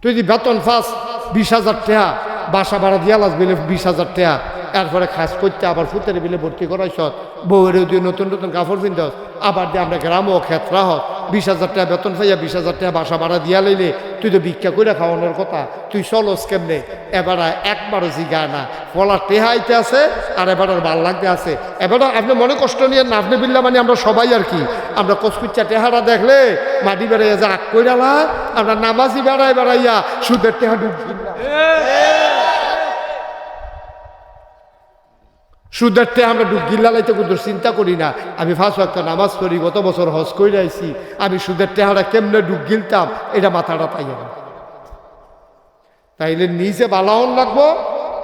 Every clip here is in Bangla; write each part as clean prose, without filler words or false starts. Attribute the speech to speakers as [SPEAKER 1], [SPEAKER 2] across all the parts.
[SPEAKER 1] তুই যদি বেতন পাস 20,000 টাকা, বাসা ভাড়া দিয়া লাগবে 20,000 টাকা, এরপরে খাস করতে আবার ফুতের বিলে ভর্তি করাইছ, বউয়ের দিয়ে নতুন নতুন কাপড় কিনতে, আবার দিয়ে আমরা গ্রামও ক্ষেত্রা হত 20,000 টাকা বেতন পাইয়া 20,000 টাকা বাসা ভাড়া দিয়া লইলে তুই তো ভিক্ষা করে খাওয়ানোর কথা, তুই চলস কেমনে? এবার একবারও জিগায় না, ফলার টেহাইতে আছে আর এবার ভাল লাগতে আছে। এবার আপনি মনে কষ্ট নিয়ে না, আপনি বিল্লা মানে আমরা সবাই আর কি, আমরা কচকুচ্চা টেহারা দেখলে মাটি বেড়াইয়া যা আগ কইরালা, আমরা নামাজি বেড়াইয়া সুদের টেহা ঢুকছি না, সুদের টেহা আমরা ঢুকিল্লা লাইতে কিন্তু চিন্তা করি না। আমি 5 ওয়াক্ত নামাজ পড়ি, গত বছর হজ করে আইছি, আমি সুদের টেহারা কেমনে ঢুক গিলতাম এটা মাথাটা পাইয়া না। তাইলে নিজে বালাহন লাগবো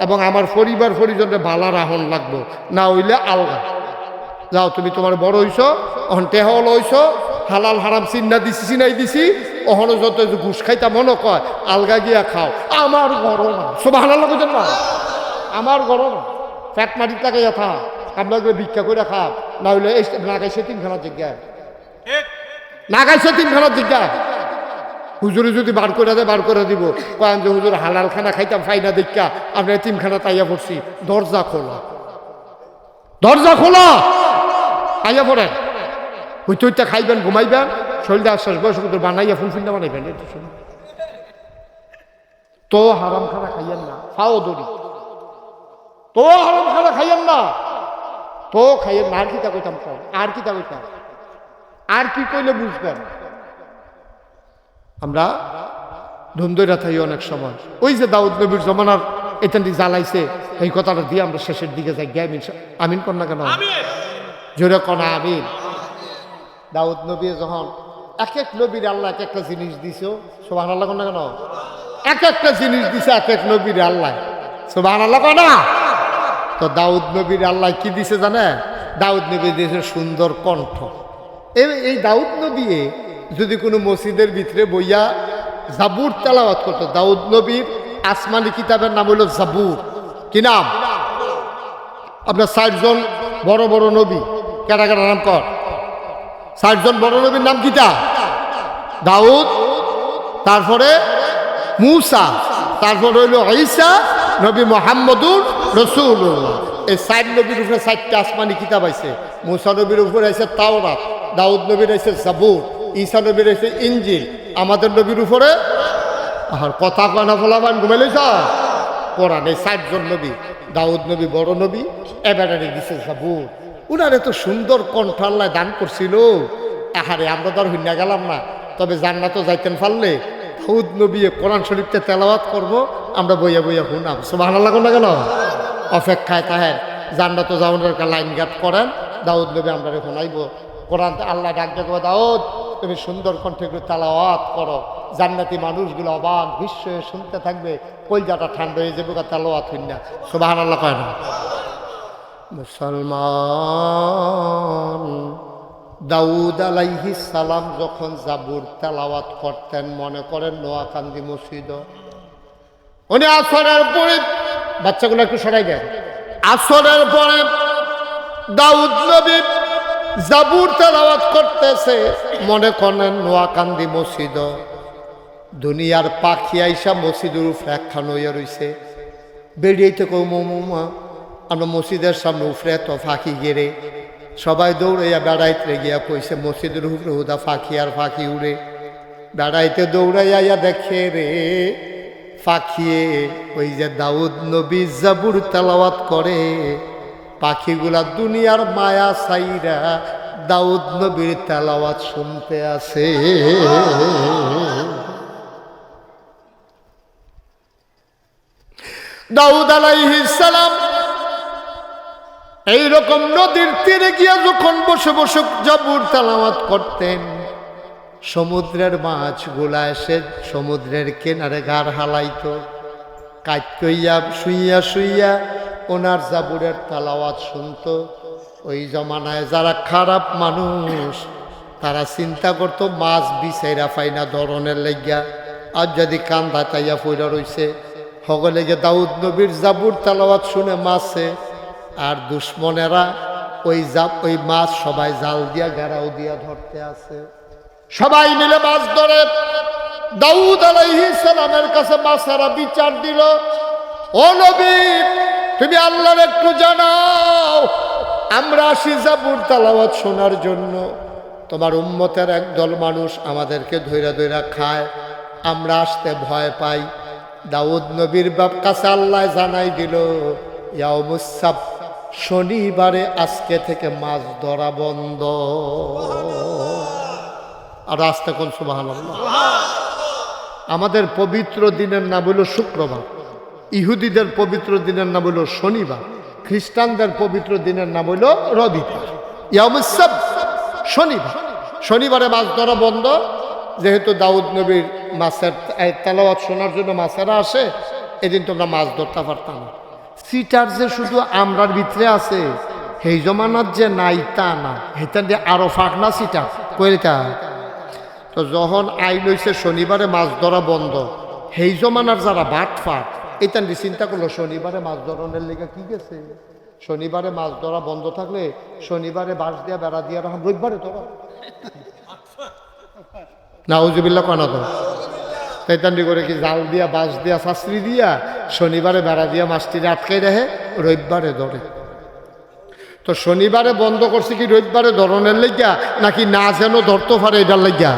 [SPEAKER 1] এবং আমার পরিবার পরিজনের বালা রাহন লাগবো, না হইলে আলগা যাও। তুমি তোমার বড় হইছ, অহন টেহাও লইছ, হালাল হারাম চিনাই দিছি, অহনো যত ঘুষ খাইতা মনে কয় আলগা গিয়া খাও। আমার গরম না, সুবহানাল্লাহ বুঝেন না, আমার গরম ফ্যাট মাটির টাকাইয়া খা, আপনাকে ভিক্ষা করে খা, না হইলে না গাইছে 3খানা জিজ্ঞায়, না গাইছে 3খানা জিজ্ঞায়। হুজুরে যদি বার করে দিব, কয়েন যে হুজুর হালাল খানা খাইতাম ফাইনা দেখা আপনার 3খানা তাইয়া পড়ছি। দরজা খোলা, দরজা খোলা, তাইয়া পড়েন, হুইটা খাইবেন, ঘুমাইবেন, শরীরটা আশ্বাস বয়স বানাইয়া ফুলফিলটা বানাইবেন। তো হারাম খানা খাইয়েন না, ফাও দড়ি, তো হারাম খানা খাইয়েন না, তো খাইয়েন না। আর কি তা কইতাম, আর কি তা কইতাম, আর কি কইলে বুঝবেন? আমরা ধুমদইরা থাকি অনেক সময়, ওই যে দাউদ নবীর জমানার এখান থেকে জ্বালাইছে, এই কথাটা দিয়ে আমরা শেষের দিকে যাই। আমিন কর না কেন, জোরে কনা আমিন। দাউদ নবী যখন এক এক নবীর আল্লাহ এক একটা জিনিস দিছে, সুবহানাল্লাহ কর না কেন, এক একটা জিনিস দিছে এক এক নবীর আল্লাহ, সুবহানাল্লাহ কর না। তো দাউদ নবীর আল্লাহ কি দিছে জানে? দাউদ নবী দিয়েছে সুন্দর কণ্ঠ। এই দাউদ নবী যদি কোনো মসজিদের ভিতরে বইয়া জাবুর তেলাওয়াত করতো, দাউদ নবীর আসমানি কিতাবের নাম হলো জাবুর। কি নাম? আপনার 60 জন বড় বড় নবী, কেটা কেটা নাম কর? 60 জন বড় নবীর নাম কিটা? দাউদ, তারপরে মূসা, তারপরে হইল ঈসা নবী, মুহাম্মদুর রাসূলুল্লাহ। এই 60 নবীর উপরে 60টা আসমানি কিতাব আছে। মূসা নবীর উপরে আছে তাওরাত, দাউদ নবীর আছে জাবুর, ঈসা নবীর আছে ইনজিল, আমাদের নবীর উপরে আর কথা কানা ফলাবান ঘুমাইলে কোরআন। এই 60 জন নবী, দাউদ নবী বড় নবী, এবারে দিছে জাবুর। উনার এত সুন্দর কণ্ঠ আল্লাহ দান করছিল, আহারে আমরা তো আর হইনা গেলাম না। তবে জান্নাত যাইতেন পারলে দাউদ নবী কোরআন শরীফতে তেলাওয়াত করব, আমরা বইয়া বইয়া শুনাম। সুবহানাল্লাহ কোন না কেন, অপেক্ষায় তাহেন জান্নাত যাওয়ার লাইন গাট করেন, দাউদ নবী আমরা শোনাইব কোরআন। আল্লাহ ডাক দেখবো, দাউদ তুমি সুন্দর কণ্ঠে একটু তেলাওয়াত করো, জান্নাতি মানুষগুলো অবাক বিস্ময়ে শুনতে থাকবে, কলজাটা ঠান্ডা হয়ে যাবে তেলাওয়াত হইন না। সুবহানাল্লাহ কয় না? মুসলমান দাউদ আলাইহিস সালাম যখন জাবুর তেলাওয়াত করতেন, মনে করেন নোয়াকান্দি মসজিদ, উনি আসরের পরে, বাচ্চাগুলো একটু সরাই দেন, আসরের পরে দাউদ নবী জাবুর তেলাওয়াত করতেছে, মনে করেন নোয়াকান্দি মসজিদ। দুনিয়ার পাখি আইসা মসজিদের উপরে একখান হইয়া রইছে, বেরিয়েতে কৌ মৌমা আমরা মসজিদের সামনে উফরে তো ফাঁকি গেড়ে, সবাই দৌড়াইয়া বেড়াইতে গিয়া কইছে মসজিদের উপরে হুদা ফাঁকি আর ফাঁকি উড়ে। বেড়াইতে দৌড়াইয়া দেখে রে ফাঁকিয়ে ওই যে দাউদ নবী জাবুর তেলাওয়াত করে, পাখিগুলা দুনিয়ার মায়া সাইরা দাউদ নবীর তেলাওয়াত শুনতে আসে। দাউদ আলাইহিস সালাম এইরকম নদীর তীরে গিয়া যখন বসে বসে জাবুর তেলাওয়াত করতেন, সমুদ্রের মাছগুলা এসে সমুদ্রের কিনারে গার হালাইতো, কাইয়া শুইয়া শুইয়া ওনার জাবুরের তেলাওয়াত শুনতো। ওই জমানায় যারা খারাপ মানুষ তারা চিন্তা করতো মাছ বিচাইরা পাইনা ধরনের লেগিয়া, আর যদি কান্দা তাইয়া পইরা রইছে, সকলে গিয়ে দাউদ নবীর জাবুর তেলাওয়াত শুনে মাছে, আর দুশ্মনেরা ওই মাছ সবাই জাল দিয়া ঘেরাও দিয়া ধরতে আছে, সবাই মিলে মাছ ধরে। দাউদ আলাইহিস সালামের কাছে মাসারা বিচার দিল, ও নবী তুমি আল্লাহর একটু জানাও, আমরা আসি জাবুর তেলাওয়াত শোনার জন্য, তোমার উম্মতের একদল মানুষ আমাদেরকে ধইরা ধইরা খায়, আমরা আসতে ভয় পাই। দাউদ নবীর বাপ কাছে আল্লাহ জানাই দিল, ইয়াউমুস সাbt, শনিবারে আজকে থেকে মাছ ধরা বন্ধ। আর আসতে কোন সুবহানাল্লাহ। আমাদের পবিত্র দিনের নাম হলো শুক্রবার, ইহুদিদের পবিত্র দিনের নাম হলো শনিবার, খ্রিস্টানদের পবিত্র দিনের নাম হলো রবিবার। ইয়াউমুস সাbt, শনিবার। শনিবারে মাছ ধরা বন্ধ, যেহেতু দাউদ নবীর মাছের তেলাওয়াত শোনার জন্য মাছেরা আসে, এদিন তোমরা মাছ ধরতে পারতাম না। সিটার যে শুধু আমরার ভিতরে আছে, সেই জমানার যে নাই তা না, হেতা দিয়ে আরো ফাঁক না সিটার কইটা। তো যখন আইন হইছে শনিবারে মাছ ধরা বন্ধ, সেই জমানার যারা বাট ফাট এটা চিন্তা করলো শনিবারে মাছ ধরনের লেগে কি গেছে, শনিবারে মাছ ধরা বন্ধ থাকলে শনিবারে বাঁশ দিয়া বেড়া দিয়া রাখা, রবিবারে ধরা নাউজুবিল্লাহ কানা তো তাইতান্ডি করে কি জাল দিয়া বাঁশ দিয়া শাস্ত্রী দিয়া শনিবারে বেড়া দিয়া মাছটিরে আটকাই রাখে, রবিবারে ধরে। তো শনিবারে বন্ধ করছে কি রবিবারে ধরনের লেগা, নাকি না যেন ধরতে পারে এটার লেগা,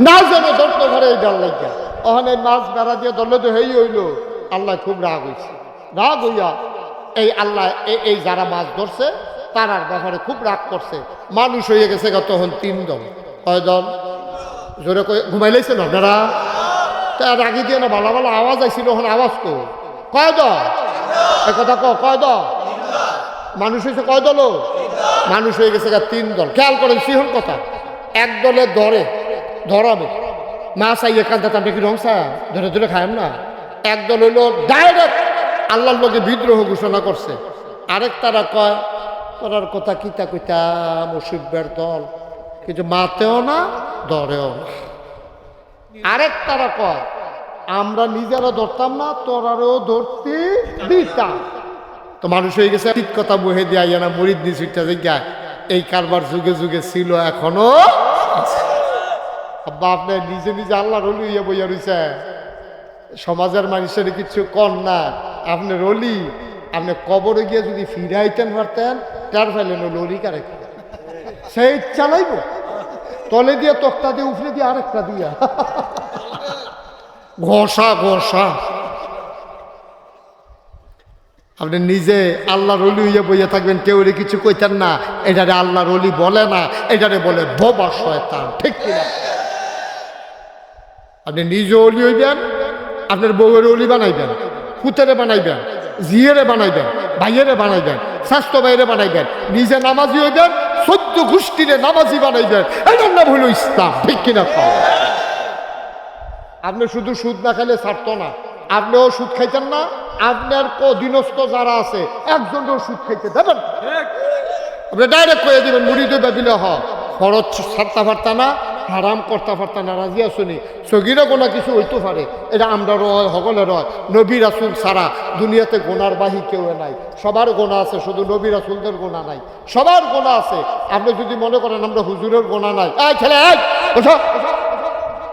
[SPEAKER 1] না যেন ধরতে পারে এটার লেগা। ওখানে মাছ বেড়া দিয়ে ধরলে তো হেই হইল, আল্লাহ খুব রাগ হইছে। রাগ হইয়া এই আল্লাহ এই যারা মাছ ধরছে তারার ব্যাপারে খুব রাগ করছে। মানুষ হয়ে গেছে তখন 3 দল। কয় দল? জোরে ঘুমাই লাইছেন আপনারা? তার রাগি দিয়ে না ভালো ভালো আওয়াজ আইছিল, ওখানে আওয়াজ কয় দল? কথা কয় দল? মানুষ হয়েছে কয় দল? মানুষ হয়ে গেছে 3 দল। খেয়াল করেন সিহন কথা, এক দলে ধরাবে মাছ আইয়ে কাঁদাতে, আপনি কি রংসা ধরে ধরে খায়েন না। এক দল হইলো ডাইরেক্ট আল্লাহর লোকে বিদ্রোহ ঘোষণা করছে। আরেক তারা কয় করার কথা কিতা কইতা মুসিবের দল, কিন্তু মাতেও না ধরেও না। আরেক তারা কয় আমরা নিজেরা ধরতাম না, তোরারও ধরতে দিতাম। তো মানুষ হয়ে গেছে ঠিক কথা বহে দিয়ে আইয়া না মরিদ নিচুটা জায়গায়। এই কারবার যুগে যুগে ছিল, এখনো আব্বা আপনি নিজে নিজে আল্লাহ রলি হইয়া বইয়া রইছে, সমাজের মানুষের কিছু কন না। আপনি রলি, আপনি কবরে গিয়ে যদি ফিরাইতেন পারতেন, তার ফেলেন লরি কারে সেই চালাইব, তলে দিয়ে তক্তা দিয়ে উফরে দিয়ে আরেকটা দিয়া ঘষা ঘষা। আপনি নিজে আল্লাহ রলি হইয়া বইয়া থাকবেন, কেউ কিছু কইতেন না। এটারে আল্লাহ রলি বলে না, এটারে বলে বোবা শয়তান, ঠিক কিনা? আপনি নিজে অলি হইবেন, আপনার বউয়ের অলি বানাইবেন, পুতেরে বানাইবেন, জিয়েরে বানাইবেন, ভাইয়েরে বানাইবেন, স্বাস্থ্য ভাইয়েরে বানাইবেন, নিজে নামাজি হইবেন, 14 গোষ্ঠীরে নামাজি বানাইবেন। এটার নাম হলো ইসলাম, ঠিক কিনা? আপনি শুধু সুদ না খাইলে ছাড়তো না, আপনিও সুদ খাইতেন না। আপনার অধীনস্থ যারা আছে একজনও সুদ খাইতে দেবেন, আপনি ডাইরেক্ট কয়ে দিবেন মুড়ি দেবে দিলে খরচ ছাড়তে পারতা না, হারাম করতে পারতা না, রাজি আসুনি। সগিরা গোনা কিছু হইতে পারে, এটা আমরা রয় হগলে রয়। নবী রাসুল ছাড়া দুনিয়াতে গোনার বাহি কেউ নাই, সবার গোনা আছে, শুধু নবী রাসুলদের গোনা নাই, সবার গোনা আছে। আপনি যদি মনে করেন আমরা হুজুরের গোনা নাই, এই ছেলে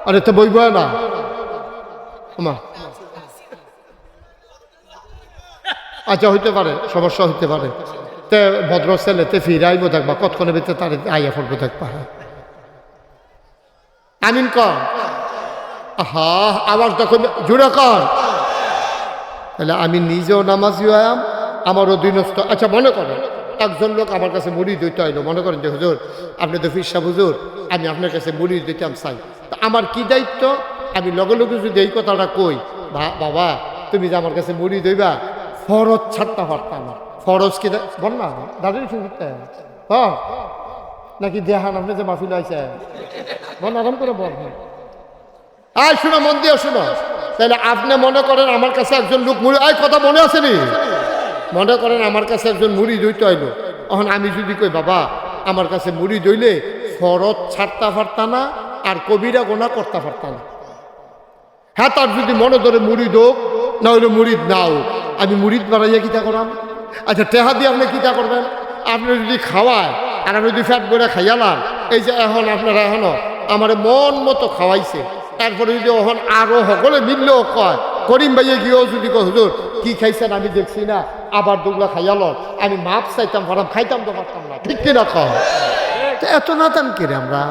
[SPEAKER 1] আরে তো বইব না মা, আচ্ছা হইতে পারে, সমস্যা হইতে পারে। তে ভদ্র ছেলে তে ফিরে আইব দেখবা, কতক্ষণের ভিতরে তার আইয়া পড়বো দেখবা। আমিন কর, হা আওয়াজ দেখো জুড়ে কর। তাহলে আমি নিজেও নামাজি আয়াম, আমার অধীনস্থ। আচ্ছা মনে করেন একজন লোক আমার কাছে মুড়ি দিতে আইলো, মনে করেন যে হুজুর আপনি তো ফিরসা হুজুর, আমি আপনার কাছে মুড়ি দিতাম চাই, তা আমার কি দায়িত্ব? আমি লগে লগে যদি এই কথাটা কই, বাবা তুমি যে আমার কাছে মুড়ি দইবা, ফরজ ছাড়তে পারতাম না। ফরজ কি বল না দাঁড়িয়ে শুনতে হ্যাঁ নাকি দেহান আপনি যে মাহফিল আইছে বল, আরাম করে বল। আয় শুনো, মন দিয়ে শুনো। তাহলে আপনি মনে করেন আমার কাছে একজন লোক মুড়ি, আয় কথা মনে আসেনি? মনে করেন আমার কাছে একজন মুড়ি দইতে আইলো, তখন আমি যদি কই বাবা আমার কাছে মুড়ি দইলে ফরজ ছাড়তে পারতাম না, আর কবিরা গোনা করতে পারতাম না। হ্যাঁ, তার যদি মনে ধরে মুড়ি দোক, না হইলে মুড়িদ নাও, আমি মুড়িদ বাড়াইয়া কিতা করাম? আচ্ছা টেহা দিয়ে আপনি কিতা করবেন? আপনি যদি খাওয়ায় আর আমি যদি ফ্যাট করে খাইয়ালাম, এই যে এখন আপনারা এখনো আমার মন মতো খাওয়াইছে, এরপরে যদি ওখান আরো সকলে মিললেও কয় করিম ভাইয়ে গিয়েও যদি কয় হুজুর কি খাইছেন আমি দেখছি না, আবার দুগলা খাইয়াল, আমি মাপ চাইতাম পারতাম, খাইতাম তো পারতাম না, ঠিক কিনা কয়? এত নাতান কিরে আমরা?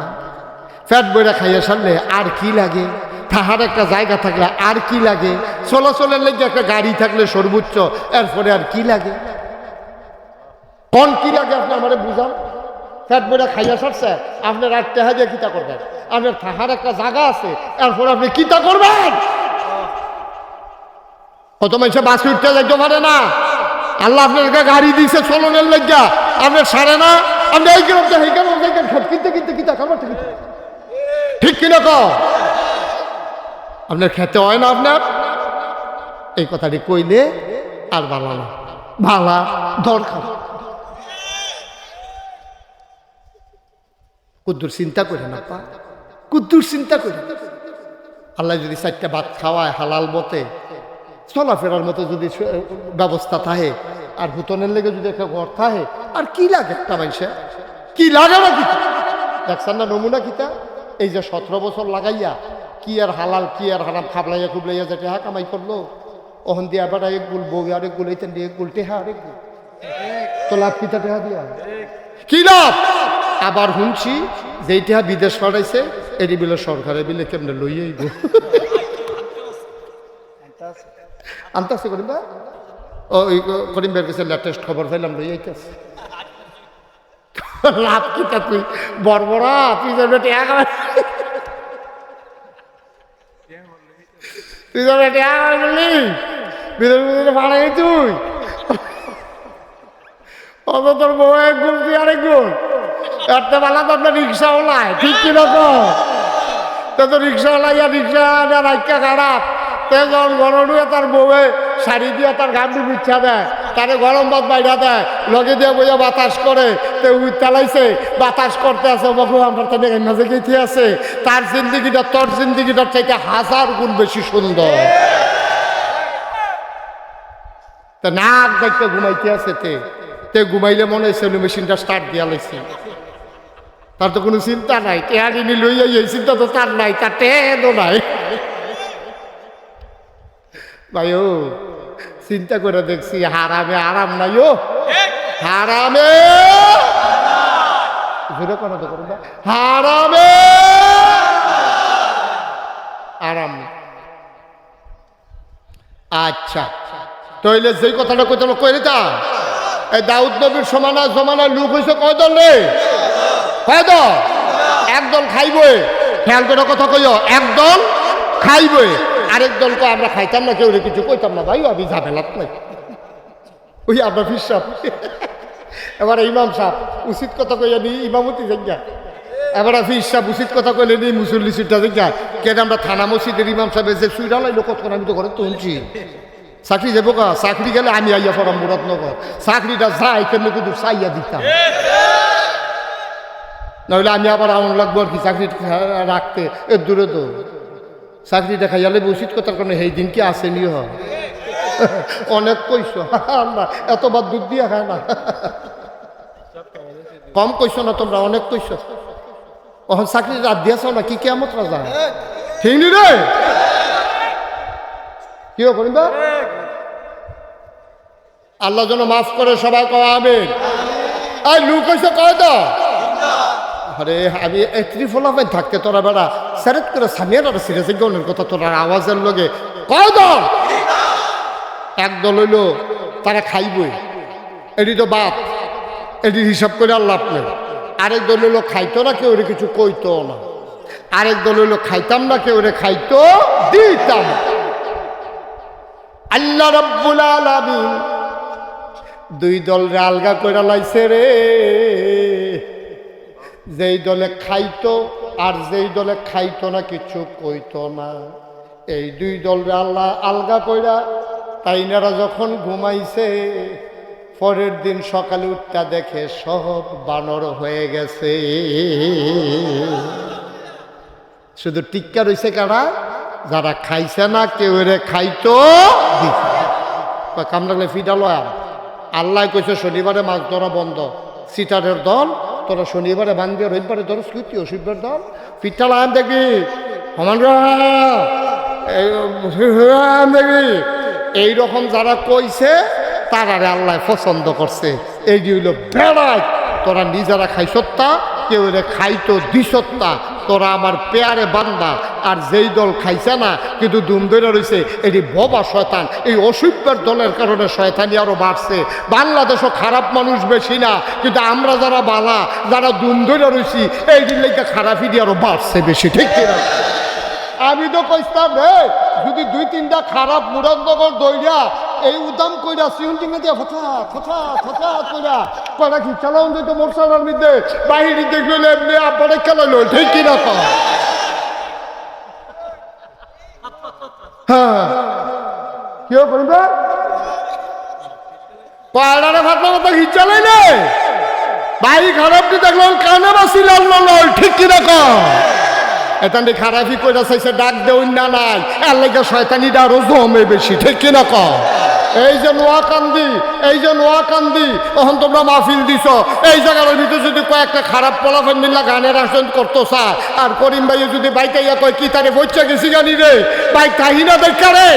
[SPEAKER 1] ফ্যাট বইরা খাইয়া সারলে আর কি লাগে? তাহার একটা জায়গা থাকলে আর কি লাগে? চলাচলের লেগে একটা গাড়ি থাকলে সর্বোচ্চ, এরপরে আর কি লাগে? কোন কি লাগে আপনি আমারে বুঝান? ফ্যাট বইরা খাইয়া সারছে, আপনার আর টেহা দিয়ে কিতা করবেন? আপনার থাকার একটা জায়গা আছে, এরপরে আপনি কিতা করবেন? কত মানুষে বাস উঠতে যাইতে পারে না, আল্লাহ আপনার গাড়ি দিয়েছে চলনের লেগা, আপনার সারে না, আপনি এই গ্রাম এই গ্রাম কিনতে কিনতে কিতা খাবার ঠিক কিনা ক? আপনার খেতে হয় না আপনার? এই কথাটি কইলে আর ভালো না, ভালা দরকার। কুদ্দুর চিন্তা করে না পা, কুদ্দুর চিন্তা করে। আল্লাহ যদি 4টা ভাত খাওয়ায় হালাল মতে, চলাফেরার মতো যদি ব্যবস্থা থাকে, আর হুতনের লেগে যদি একটা ঘর থাকে, আর কি লাগে একটা মানুষের? কি লাগে না? কিতা দেখছেন না নমুনা কিতা? এই যে 17 বছর লাগাইয়া কি আর হালাল কি আর হারাম খাবলাইয়া খুবলাইয়া যে টেহা কামাই করলো, ওখান দিয়ে আবার এক গুল বউ আরেক গুল, এইতেন দিয়ে এক গুল টেহা আরেক গুল, তো লাভ কিতা টেহা দিয়া কি লাভ? আবার শুনছি যে টেহা বিদেশ পাঠাইছে, এটি বিলে সরকারে বিলে কেমনে লইয়াইব আনতেছে করিম ভাই। ওই করিম ভাইয়ের কাছে লেটেস্ট খবর পাইলাম লইয়াইতেছে। লাভ কিতা তুই বড়বড়া তুই যাবে টেহা কামাই, তুই যাবে টেহা কামাই বললি বিদেশ বিদেশে ভাড়াই তুই, অত তোর বউ এক গুণ তুই আরেক গুণ, একটা বেলা তো আপনার রিক্সাওয়ালায় ঠিক কিরকম? তো রিক্সাওয়ালা ইয়া রিক্সা রাইকা খারাপ, যখন গরম হয়ে তার বউয়ে শাড়ি দিয়ে তার গান্ডি বিচ্ছা দেয়, তারে গরম ভাত বাইরা দেয়, লগে দিয়ে বইয়া বাতাস করে, তো উই চালাইছে বাতাস করতে আছে, বাবু আমার তো মাঝে গেঁথে আছে, তার জিন্দিগিটা তোর জিন্দিগিটার চাইতে 1000 গুণ বেশি সুন্দর। তা নাক দেখতে ঘুমাইতে আছে, তে ঘুমাইলে মনে হয় সেলু মেশিনটা স্টার্ট দিয়া লাইছে, তার তো কোনো চিন্তা নাই, টেহারিনি লইয়া এই চিন্তা তো তার নাই, তার টেদও নাই। ভাই ও চিন্তা করে দেখছি হারামে আরাম নাই, ও হারামে হারামে আরাম। আচ্ছা তাইলে যেই কথাটা কইতাম কইরে তা এই দাউদ নবীর জমানায় লোক হয়েছে কয় দল রে? কয় দল? একদল খাইবই, খেয়াল করে কথা কইও, একদল খাইবই, আরেক দলকে আমরা খাইতাম না, কেউ কিছু কইতাম না, ভাই আমি ঝামেলাত নাই। ওই আমরা ফির সাহেব এবার ইমাম সাহেব উচিত কথা কইয়া নি ইমামতি জায়গা, এবার ফির সাহেব উচিত কথা কইলে নি মুসল্লি সিটটা জায়গা, কেন আমরা থানা মসজিদের ইমাম সাহেব যে সুইরা লাইলো কতক্ষণ আমি তো ঘরে তো শুনছি। চাকরি যাবো কা, চাকরি গেলে আমি আইয়া পড়াম মুরাদনগর, চাকরিটা যাই কেমনি কিন্তু চাইয়া দিতাম, নাহলে আমি আবার আমন লাগবো আর কি চাকরি রাখতে, এর দূরে তো চাকরিটা খাইয়ালে উচিত কথার কারণে সেই দিন কি আসেনি হয় অনেক কইস আল্লাহ এতবার দুধ দিয়া খায় না, কম কইস না তোমরা, অনেক কইস। ওখান চাকরি রাত দিয়াছ না, কি কেমন রাজা ঠিক নি রে? কি করিম বা আল্লাহ যেন মাফ করে সবাই কওয়া আমিন। এই লুক হয়েছে কয় তো, আরে আমি ত্রিফলাফাই থাকতে তোরা বেড়া সেরেট করে সামিয়ার আর সিরেছে গনের কথা তোরার আওয়াজের লগে কয় দল? একদল হইল তারা খাইবই, এটি তো বাপ, এটি হিসাব করে আল্লাহ আপনি। আরেক দল হইল খাইতো না, কেউ কিছু কইতো না। আরেক দল হইল খাইতাম না, কেউ খাইতো দিতাম। আল্লাহ রাব্বুল আলামিন দুই দল আলগা কইরা লাইছে রে, যেই দলে খাইতো আর যেই দলে খাইতো না, কিছু কইতো না, এই দুই দলরে আল্লাহ আলগা কইরা তাইনারা যখন ঘুমাইছে, পরের দিন সকালে উঠটা দেখে সব বানর হয়ে গেছে। শুধু টিক্কা রইছে কারা? যারা খাইছে না, কেউ রে খাইতো কামড়ালে ফিডালো। আল্লাহ কইছে শনিবারে মাছ ধরা বন্ধ, সিটারের দল তোরা শনিবারে বান্ধবী, রবিবারে ধরো স্কুটি অসুবিধার দল ফিটালাম দেখবি এইরকম যারা কইছে তারারে আল্লাহ পছন্দ করছে। এই যে হইল বেড়াই, তোরা নিজেরা খাইসত্তা, কেউ রে খাইতো দিসত্তা, তোরা আমার পেয়ারে বান্দা। আর যেই দল খাইছে না কিন্তু দুম ধরে রয়েছে, এটি বোবা শয়তান। এই অসভ্যের দলের কারণে শয়তানি আরো বাড়ছে। বাংলাদেশও খারাপ মানুষ বেশি না, কিন্তু আমরা যারা বালা, যারা দুম ধরে রয়েছি, এই দিন লেগে খারাপই দিয়ে আরো বাড়ছে বেশি, ঠিক কিনা? আমি তো কইতাম রে, যদি 2-3টা খারাপ মুরাদনগর দইরা এই উদাম কইরা সিউন্টিংয়ে দিয়া কইরা কয়টা কি চালাউন দিত মোটরসাইকেলের মধ্যে বাহিরে দেখলে এমনি আব্বারে খেলাইলো, ঠিক কিনা? হ্যাঁ কেউ করবে কয়টারে ফাটলা কথা হিচালাইলে বাড়ি খারাপ দিয়ে দেখলাম কানে বাসি লাল, ঠিক কিনা? এতানি খারাপি কইরা চাইছে ডাক দেউন না নাই, এর লাগে শয়তানিটা আরো জমে বেশি, ঠিক কিনা? এই যে নোয়াকান্দি তখন তোমরা মাহফিল দিছ, এই জায়গার ভিতরে যদি কয়েকটা খারাপ পোলাফেন মিল্লা গানের আসন করতো স্যার, আর করিম ভাই যদি বাইকে ইয়া কয় কি তারে বইচা গেছি জানি রে, বাইক কাহিনা দেখা রে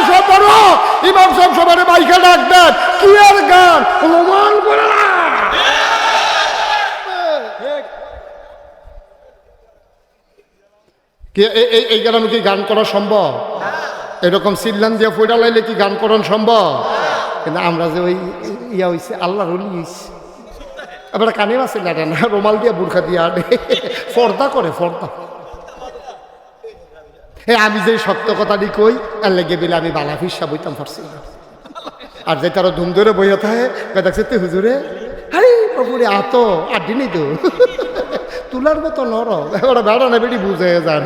[SPEAKER 1] সব বড় ইমাম সব সবার বাইকে ডাক দেন, কি আর গান রোমান করে না। এই গ্রামে কি গান করা সম্ভব? এরকম সিল্লান দিয়ে ফইরা লাইলে কি গান করান সম্ভব? কিন্তু আমরা যে ওই ইয়া হইছে আল্লাহর ওলি হইছে, এবার কানে আছে না না, রুমাল দিয়া বুরখা দিয়া আনে, ফর্দা করে ফর্দা। আমি যে সত্য কথাটি কই এর লেগে বেলে আমি বালা ফিসা বইতাম পারছি না। আর যে তারা ধুম ধরে বইয়া থাকে দেখছে তে হুজুরে আরে বাবুরে আত আড্ডি নেই তো তুলার মতো নরম, ওরা বেড়া না বেড়ি বুঝে যান।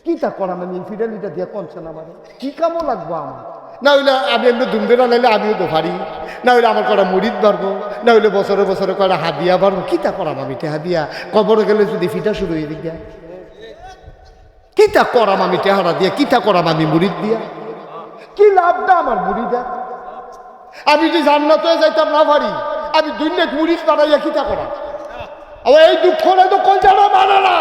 [SPEAKER 1] কি তা করা মানে ইনফিডেলিটা দিয়ে কনছে না, মানে কি কামও লাগবো আমার? না হইলে আমি এমনি ধুমধেরা নাইলে আমিও তো পারি, না হইলে আমার কটা মুড়িদ বাড়বো, না হইলে বছরে বছরে কটা হাদিয়া বাড়বো। কি তা করাম আমি হাদিয়া? কবরে গেলে যদি ফিটা শুরু হয়ে দিয়া কি তা করাম আমি টেহারা দিয়া? কি তা করাম আমি মুড়িদ দিয়া? কি লাভটা আমার মুড়িদা? আমি যদি জান্নাতে যাইতাম না পারি, আমি দুনিয়া মুড়িদ বাড়াইয়া কি তা করাম? এই দুঃখ না তো কোন জানা মানে না।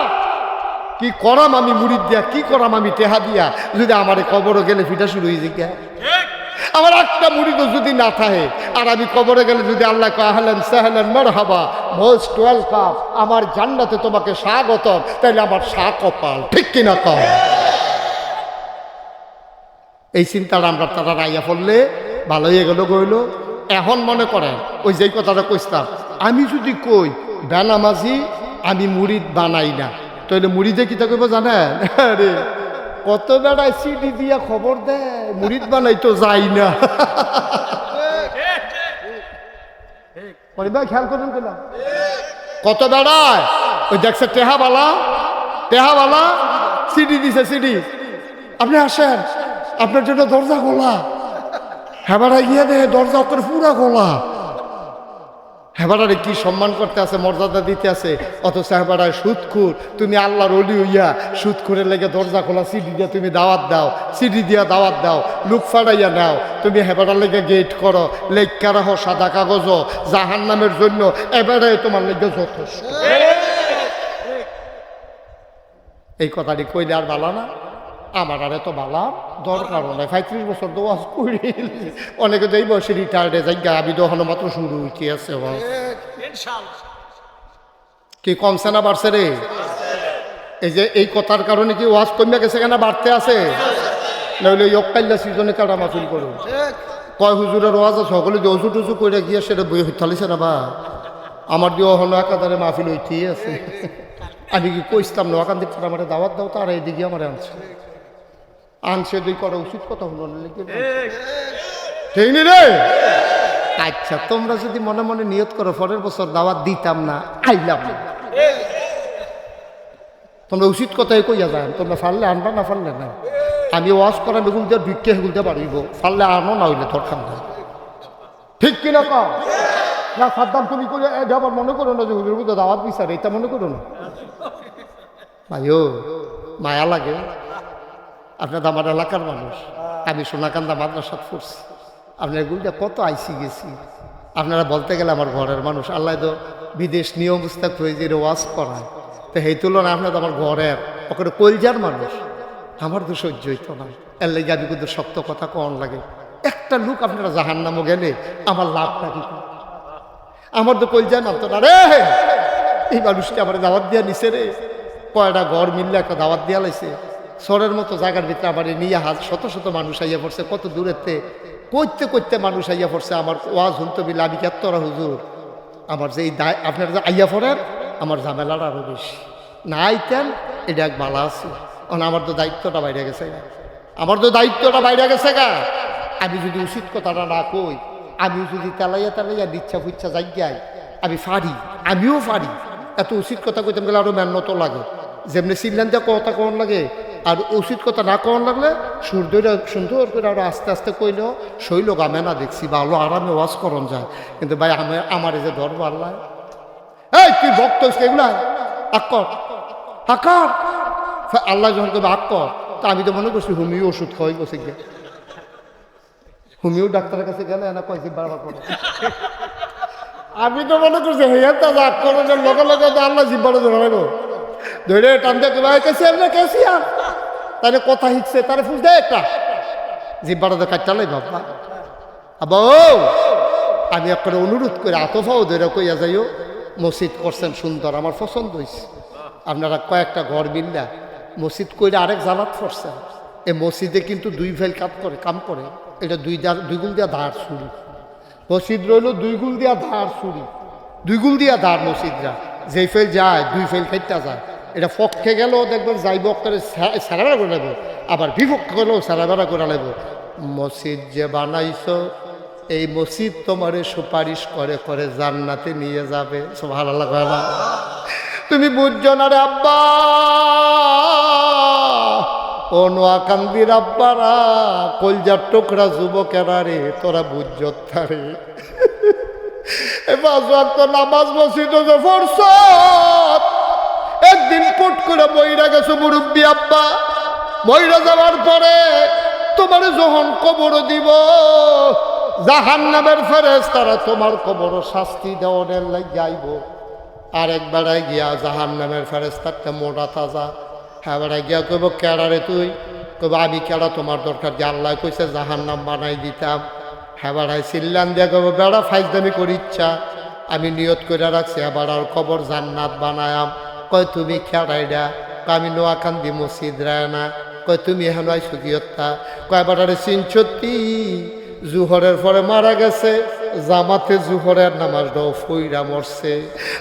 [SPEAKER 1] কি করাম আমি মুড়িদ দিয়া? কি করাম আমি টেহা দিয়া? যদি আমার কবরে গেলে ফিটা শুরু হয়ে যায়, আমার একটা মুড়িদও যদি না থাকে, আর আমি কবরে গেলে যদি আল্লাহ আহলেন সাহলেন মারহাবা মোস্ট ওয়েলকাম, আমার জান্নাতে তোমাকে স্বাগতম, তাইলে আমার কপাল, ঠিক কিনা? কম এই চিন্তাটা আমরা তারা রাইয়া পড়লে ভালো হয়ে গেল গইল। এখন মনে করেন ওই যেই কথাটা কইতাম, আমি যদি কই বেনামাজি আমি মুড়িদ বানাই না, তাহলে মুড়িদে কি তা কইব জানেন? আরে কত বেড়ায় সিডি দিয়া খবর দেয় মুড়িদ বানাই তো যাই না। খেয়াল করুন কেনা কত বেড়ায়, ওই দেখছে টেহাবালা সিডি দিছে, সিডি আপনি আসেন আপনার জন্য দরজা খোলা, হেবাড়ায় গিয়ে দেখে দরজা করে পুরা খোলা। হেবাড়ারে কি সম্মান করতে আছে, মর্যাদা দিতে আছে, অথচ হেবাড়ায় সুদখুর। তুমি আল্লাহর ওলি হইয়া সুদখুরের লেগে দরজা খোলা সিডি দিয়া তুমি দাওয়াত দাও, সিডি দিয়া দাওয়াত দাও, লুক ফাড়াইয়া নাও, তুমি হেবাড়ার লেগে গেট করো, লেখা রাখো সাদা কাগজ জাহান নামের জন্য, এবারে তোমার লেগে যথেষ্ট। এই কথাটি কইলে আর বালা না? আমার আর এত বালা দরকার নাই। 35 বছর তো ওয়াজ করি, অনেকে তো এই বয়সে রিটায়ার্ডে যাই, আমি তো এখনো মাত্র শুরু হইতে আছে। কি কমছে না বাড়ছে রে? এই যে এই কথার কারণে কি ওয়াজ কমে গেছে কেন বাড়তে আছে? নইলে ইয়কাইল্লা সিজনে কাটা মাফিল করুন কয় হুজুরের ওয়াজ আছে, সকলে যে অজু টুজু করে গিয়ে সেটা বই হইতালিছে না বা আমার দিয়ে হলো একাধারে মাহফিল হইতেই আছে। আমি কি কইতাম না ওখান থেকে আমার দাওয়াত দাও, তারা এইদিকে আমার আনছে দুই করা উচিত কথা হলো না, ঠিক নি রে? আচ্ছা তোমরা যদি মনে মনে নিয়ত করো পরের বছর দাওয়াত দিতাম না, আইলাম না, তোমরা উচিত কথাই কইয়া যান, তোমরা ফারলে আনবা না ফারলে না। আমি ওয়াজ করা বেগুন দিয়ে ভিক্ষে হেগুলতে পারিব, ফারলে আনো না হইলে তোর খান, ঠিক কিনা? কম না সাদ্দাম তুমি করে আবার মনে করো না যে হুজুর মধ্যে দাওয়াত বিচারে, এটা মনে করো না ভাইও, মায়া লাগে। আপনার আমার এলাকার মানুষ, আমি সোনাকান্দা মাদ্রাসাত পড়ছি, আপনার এগুলো কত আইসি গেছি, আপনারা বলতে গেলে আমার ঘরের মানুষ, আল্লাহ তো বিদেশ নিয়ম মুস্তাক হয়ে যে ওয়াজ করায়, তো এই তুলনায় আপনার তো আমার ঘরের ওখানে কলজার মানুষ, আমার তো সহ্য হইতো না। এর লাগে আমি কিন্তু শক্ত কথা কন লাগে। একটা লোক আপনারা জাহান্নামও গেলে আমার লাভটা কি? আমার তো কলজার মানতো না রে। এই মানুষটা আমার দাওয়াত দিয়া নিছে রে, কয়টা ঘর মিললে একটা দাওয়াত দিয়া লাইছে, সরের মতো জায়গার ভিতরে আমার নিয়ে শত শত মানুষ আইয়া পড়ছে, কত দূরেতে করতে করতে মানুষ আইয়া পড়ছে। আমার ওয়াজ শুনতে বিলে আমি কেতরা হুজুর, আমার যে এই আপনারা যে আইয়া পড়েন আমার ঝামেলাটা আরো বেশি না আইতেন, এটা এক বালা আছে। আমার তো দায়িত্বটা বাইরে গেছে গা, আমার তো দায়িত্বটা বাইরে গেছে গা। আমি যদি উচিত কথাটা না কই, আমি যদি তেলাইয়া দিচ্ছা ফুচ্ছা যাই আমি পারি, আমিও পারি। এত উচিত কথা কইতাম গেলে আরো মেহনত লাগে, যেমনি সিনলান দিয়ে কথা কন লাগে। আর উচিত কথা না কন লাগলে সূর্যটা সুন্দর করে আরো আস্তে আস্তে কইলেও শৈল গামে না দেখছি ভালো আরামে ওয়াজ করন যায়। কিন্তু ভাই আমার এই যে ধর্ম আল্লাহ, এই তুই ভক্ত এগুলা আকর আকার আল্লাহ যখন কবে আকর, তা আমি তো মনে করছি হোমিও ওষুধ খাওয়াই বসে গিয়ে, হোমিও ডাক্তারের কাছে গেলে না কয়েছি বারবার করে। আমি তো মনে করছি হেয়া তা আকরের লগে লগে তো আল্লাহ জিব্বাটা ধরাবো, ধরে টানতে কেসি আর না কেসি আর তাহলে কথা হিকছে তারে ফুল দেয় একটা জিব্বাটা তো কাটটালাই বাবা। আবা আমি একটা অনুরোধ করে আতফাও ধরে কইয়া যাইও, মসজিদ করছেন সুন্দর, আমার পছন্দ হয়েছে। আপনারা কয়েকটা ঘর মিল্লা মসজিদ কইলে আরেক জালাত করছেন। এই মসজিদে কিন্তু দুই ফেল কাম করে, এটা দুই গুল দিয়া ধার ছুরি। মসজিদ রইল দুই গুল দিয়া ধার ছুরি, দুই গুল দিয়া ধার মসজিদরা, যেই ফেল যায় দুই ফেল খাইটা যায়। এটা পক্ষে গেলেও দেখবেন যাইব করে সারাবেড়া করে নেব, আবার বিপক্ষে গেলেও সারাবেড়া করে নেব। মসজিদ যে বানাইছো এই মসজিদ তোমারে সুপারিশ করে করে জান্নাতে নিয়ে যাবে। সুবহানাল্লাহ কয় না? তুমি বুঝছো না রে আব্বা, ও নোয়াকান্দির আব্বারা, কলজার টুকরা যুবকেরা রে, তোরা বুঝছো তারে। এবার তো নামাজ মসজিদে যে পড়ছ, একদিন কোট করে বইরা গেছো মুরব্বী আব্বা, বইরা যাওয়ার পরে তোমার যখন কবর দিব, জাহান্নামের ফেরেশতারা তোমার কবর শাস্তি দেওয়ার লাগি যাইব। আর একবারে গিয়া জাহান্নামের ফেরেশতারটা মোটা তাজা, হ্যাঁ গিয়া কইব কেডা রে তুই? কইব আমি কেডা, তোমার দরকার যে আল্লাহ কইছে জাহান্নাম বানাই দিতাম। হ্যাঁ বেড়ায় চিল্লান দিয়া কইব বেড়া ফাইজদামি করি ইচ্ছা, আমি নিয়ত করে রাখছি এবার আর কবর জান্নাত বানায়াম। কয় তুমি কেডাইডা? আমি নোয়াকান্দি মসজিদ রায় না। কয় তুমি এখন আইসো কি হত্যা? কয় বেড়ারে চিনছত্তি জুহরের পরে মারা গেছে, জামাতে জুহরের নামাজটাও ফইরা মরছে।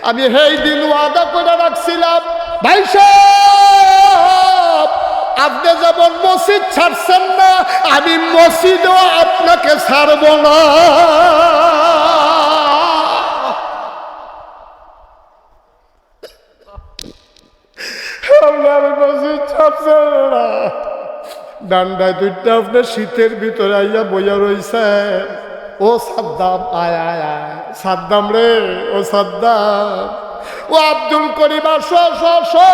[SPEAKER 1] আমি সেই দিন ওয়াদা করে রাখছিলাম, ভাই সাহেব আপনি যেমন মসজিদ ছাড়ছেন না, আমি মসজিদও আপনাকে ছাড়ব না। আমি মসজিদ ছাড়ছেন না, ডান্ডায় দুইটা আপনার শীতের ভিতরে আইয়া বইয়া রইছে। ও সাদ্দাম আয় আয় আয়, সাদ্দাম রে, ও সাদ্দাম, ও আব্দুল করিম আসো আসো আসো,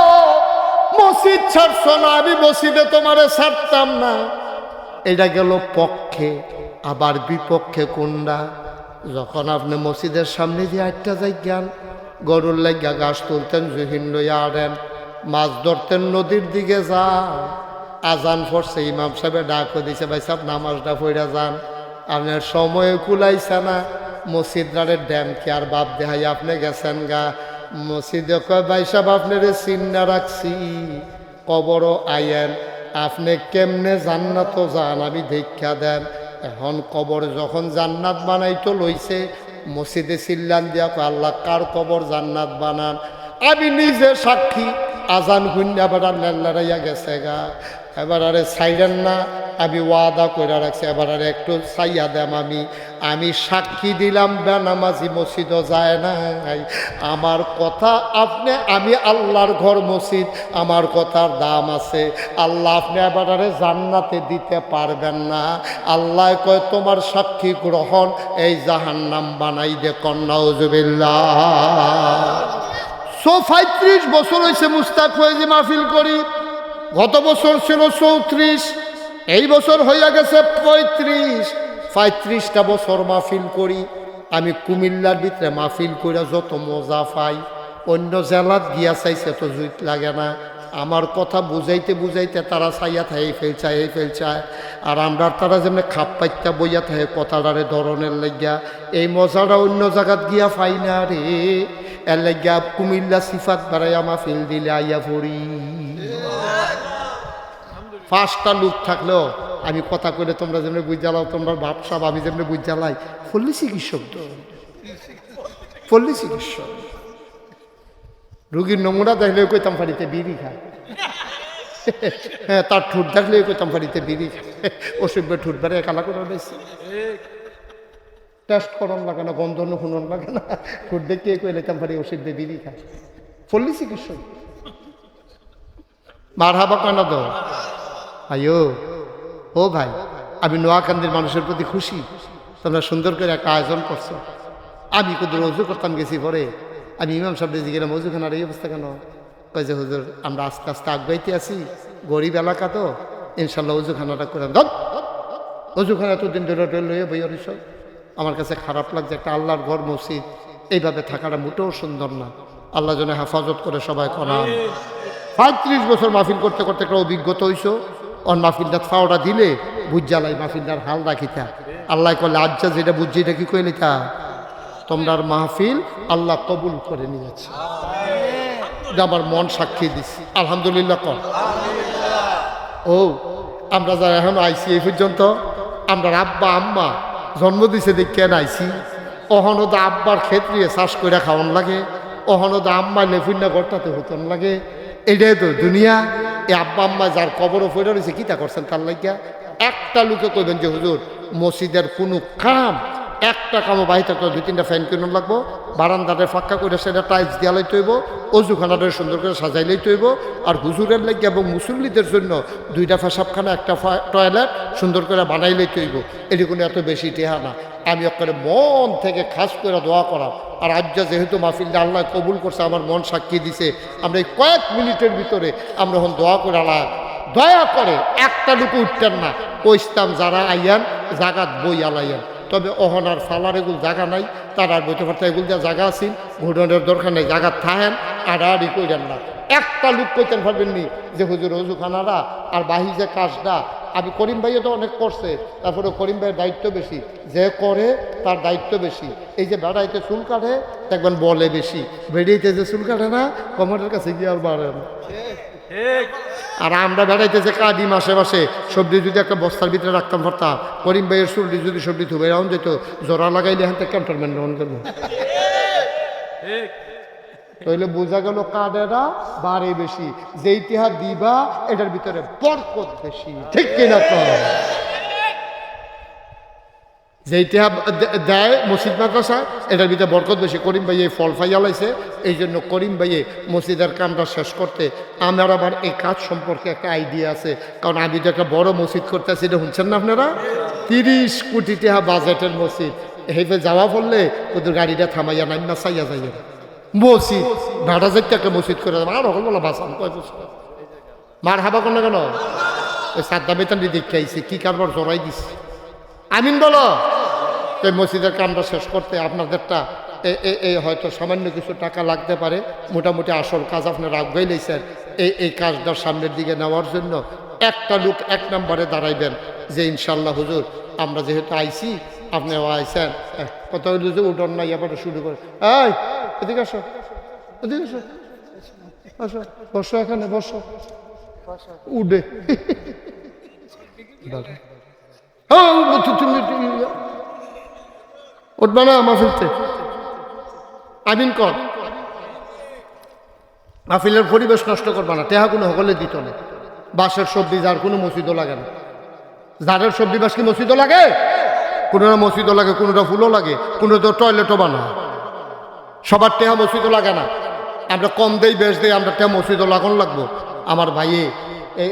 [SPEAKER 1] মসজিদ ছাড়ছ না, আমি মসজিদে তোমারে ছাড়তাম না। এটা গেল পক্ষে, আবার বিপক্ষে কোনটা? যখন আপনি মসজিদের সামনে দিয়ে আটটা যাইগান, গরুর লাগিয়া গাছ তুলতেন, জহিন লইয়া আড়েন, মাছ ধরতেন, নদীর দিকে যান, আজান পড়ছে, ইমাম সাহেব ডাকও দিছে, ভাই সাহেব নামাজটা পড়া যান। আপনার সময় কুলাইছে না, মসজিদারের ড্যাম কি আর বাপ দেখাই আপনি গেছেন গা। মসজিদে কয় ভাই সাহেব আপনার চিন্না রাখছি, কবরও আইয়েন, আপনি কেমনে জান্নাতও যান আমি দেখা দেন। এখন কবর যখন জান্নাত বানাইতো লইছে, মসজিদে চিল্লান দিয়া কয় আল্লাহ কার কবর জান্নাত বানান? আমি নিজে সাক্ষী, আজান গুন্ডা বেড়া নেল্লারাইয়া গেছে গা। এবার আরে ছাইরেন না, আমি ওয়াদা করে রাখছি, এবার আর একটু ছাইয়া দেম। আমি সাক্ষী দিলাম বেনামাজি মসজিদও যায় নাই। আমার কথা আপনি, আমি আল্লাহর ঘর মসজিদ, আমার কথার দাম আছে। আল্লাহ আপনি এবার আরে জান্নাতে দিতে পারবেন না। আল্লাহ কয় তোমার সাক্ষী গ্রহণ, এই জাহান্নাম বানাই দে। নাউজুবিল্লাহ। 35 বছর হয়েছে মুস্তাক ফয়েজি মাহফিল করি, গত বছর ছিল 34, এই বছর হইয়া গেছে 35টা বছর মাহফিল করি। আমি কুমিল্লার ভিতরে মাহফিল কইরা যত মজা পাই অন্য জেলাত গিয়া চাইছে তো জুইত লাগে না। আমার কথা বুঝাইতে বুঝাইতে তারা চাইয়া থাকে এই ফেলচায় আর আমরা তারা যেমনি খাপ পাইতা বইয়া থাকে কথাটারে ধরনের লাগিয়া এই মজাটা অন্য জায়গাত গিয়া পাই না রে। এর লাগিয়া কুমিল্লা সিফাত বাড়াইয়া মাহফিল দিলে আইয়া পড়ি। 5টা লোক থাকলেও আমি কথা কইলে তোমরা যেমনি বুঝ জ্বালাও, তোমরা ভাবসাব আমি যেমনি বুঝ জ্বালাই। পল্লী চিকিৎসক তো পল্লী চিকিৎসক রুগীর নমুনা দেখলেও কইতাম ফাড়িতে বিড়ি খায়। হ্যাঁ, তার ঠোঁট দেখলেও কইতাম ফাড়িতে বিড়ি খায়। ওষুধ ঠোঁট বেড়ে কালা করে বেশি টেস্ট করন লাগে না, গন্ধ শুনন লাগে না, ঠোঁট দেখে কইলাম ফাড়ি ওষুধ বিড়ি খায়। পল্লী চিকিৎসক মার হাবা কানা দো আয়ো। ও ভাই, আমি নোয়াখান্দির মানুষের প্রতি খুশি, তোমরা সুন্দর করে একটা আয়োজন করছো। আমি কোথাও রজু করতাম গেছি পরে আমি ইমাম সাহেব গেলাম অজুখানার এই অবস্থা কেন? কই যে হুজুর আমরা আস্তে আস্তে আগাইতে আছি, গরিব এলাকা তো, ইনশাল্লাহ অজুখানাটা করে দাও। অজুখানা তো দিন ধরে লইয়ে বইয়া রইছ। আমার কাছে খারাপ লাগছে, একটা আল্লাহর ঘর মসজিদ এইভাবে থাকাটা মোটেও সুন্দর না। আল্লাহ যেন হেফাজত করে সবাই করান। 35 বছর মাহফিল করতে করতে একটা অভিজ্ঞতা হইছো। অন মাহফিলটা ফাওটা দিলে বুঝ জ্বালাই মাহফিলটার হাল রাখিতা। আল্লাহ কলে আজ্জা যেটা বুঝছি এটা কি কইলে তা তোমরার মাহফিল আল্লাহ কবুল করে নিয়েছে। আমার মন সাক্ষী দিচ্ছি আলহামদুলিল্লাহ কর। ও আমরা যারা এখন আইসি এই পর্যন্ত আমরা আব্বা আম্মা জন্ম দিছে দেখে আইসি। অহনদা আব্বার ক্ষেত্রে চাষ করে খাওয়ান লাগে, অহনদা আম্মা লেফুন্না গড়টাতে হতন লাগে। এটাই তো দুনিয়া। এই আব্বা আম্মা যার কবরও ফেরা রয়েছে কিতা করছেন তার লাগিয়া একটা লোকে কইবেন যে হুজুর মসজিদের কোনো কাম একটা কামও বাহিতে 2-3টা ফ্যান কিনুন লাগবো, বারান্দাটা ফাঁকা করে সেটা টাইলস দেওয়া লাইতে হইব, অজুখানাটা সুন্দর করে সাজাই লাইতে হইব, আর হুজুরের লাগিয়া এবং মুসল্লিদের জন্য 2টা পেশাবখানা একটা টয়লেট সুন্দর করে বানাই লাইতে হইব। এটি কোনো এত বেশি টেহা না। আমি ওখানে মন থেকে খাস করে দোয়া করা। আর আজ যেহেতু মাহফিলটা আল্লাহ কবুল করছে, আমার মন সাক্ষী দিছে, আমরা এই কয়েক মিনিটের ভিতরে আমরা এখন দোয়া করে আল্লাহ দয়া করে একটা লুকু উঠতেন না কইস্তাম যারা আইয়ান জাগাত বই আলাইয়ান। তবে অহনার ফালার এগুলো জায়গা নাই, তার আর বইতে পারতে এগুলো যা জায়গা আছেন ঘুরনের দরকার নেই, জায়গা থাহেন আড়াআড়ি কইরেন না। একটা লোক কইতেন পারবেন নি যে হুজুর অজুখানারা আর বাহি যে কাজটা আমি করিম ভাইও তো অনেক করছে, তারপরে করিম ভাইয়ের দায়িত্ব বেশি, যে করে তার দায়িত্ব বেশি। এই যে বেড়াইতে চুল কাটে দেখবেন বলে বেশি, বেড়াইতে যে চুল কাটে না কমরের কাছে গিয়ে আর বাড়ে না। আর আমরা বেড়াইতেছে কাদি মাসে মাসে সবজি যদি একটা বস্তার ভিতরে রাখতাম পারতাম, করিম ভাইয়ের সবজি যদি সবজি ধুবে রাউন যেত, জোড়া লাগাইলে এখান থেকে ক্যান্টনমেন্ট রাউন করবো। তাহলে বোঝা গেল কাদেরা বাড়ে বেশি, যেই টিহা দিবা এটার ভিতরে বরকত বেশি, ঠিক কিনা? তো যেই টিহা দেয় মসজিদ মাদ্রাসা এটার ভিতরে বরকত বেশি। করিম ভাই এই ফল ফাইয়া লাইছে, এই জন্য করিম ভাইয়ে মসজিদের কামটা শেষ করতে আমার আবার এই কাজ সম্পর্কে একটা আইডিয়া আছে। কারণ আমি তো একটা বড় মসজিদ করতেছি, এটা শুনছেন না আপনারা? 30 কোটি টাকা বাজেটের মসজিদ। হেফে যাওয়া বললে ওদের গাড়িটা থামাইয়া নাইমা চাইয়া যাইয়া মসজিদ ভাড়া যাইতে একটা মসজিদ করে দেবো। আর হল বলো বাসান কয় বছর মার হাবা কোনো কেন ওই সাদ্দা বেতনটি দেখতে আইসি কি কারবার জড়াই দিচ্ছে। আমিন বলো এই মসজিদের কামটা শেষ করতে আপনাদেরটা এই হয়তো সামান্য কিছু টাকা লাগতে পারে, মোটামুটি আসল কাজ আপনারা আগাই লাইছেন। এই কাজটার সামনের দিকে নেওয়ার জন্য একটা লোক 1 নম্বরে দাঁড়াইবেন যে ইনশাল্লাহ হুজুর আমরা যেহেতু আইসি আপনিও আইসেন, কত হইল যে উঠন নাই আবার শুরু করে এই এদিকে আসো, এদিকে আসো, আসো বসো, এখানে বসো, উঠে উঠবা না মাহফিলতে। আমিন কর, মাহফিলের পরিবেশ নষ্ট করবা না। টেহা কোনো হকলে দিত না। বাঁশের সবজি যার কোনো মসজিদও লাগে না। জারের সবজি বাস কি মসজিদও লাগে? কোনোটা মসজিদও লাগে, কোনোটা ফুলও লাগে, কোনোটা টয়লেটও বানায়। সবার টেহা মসজিদও লাগে না। আমরা কম দেই বেশ দেই, আমরা টেহা মসজিদও লাগান লাগবো। আমার ভাইয়ে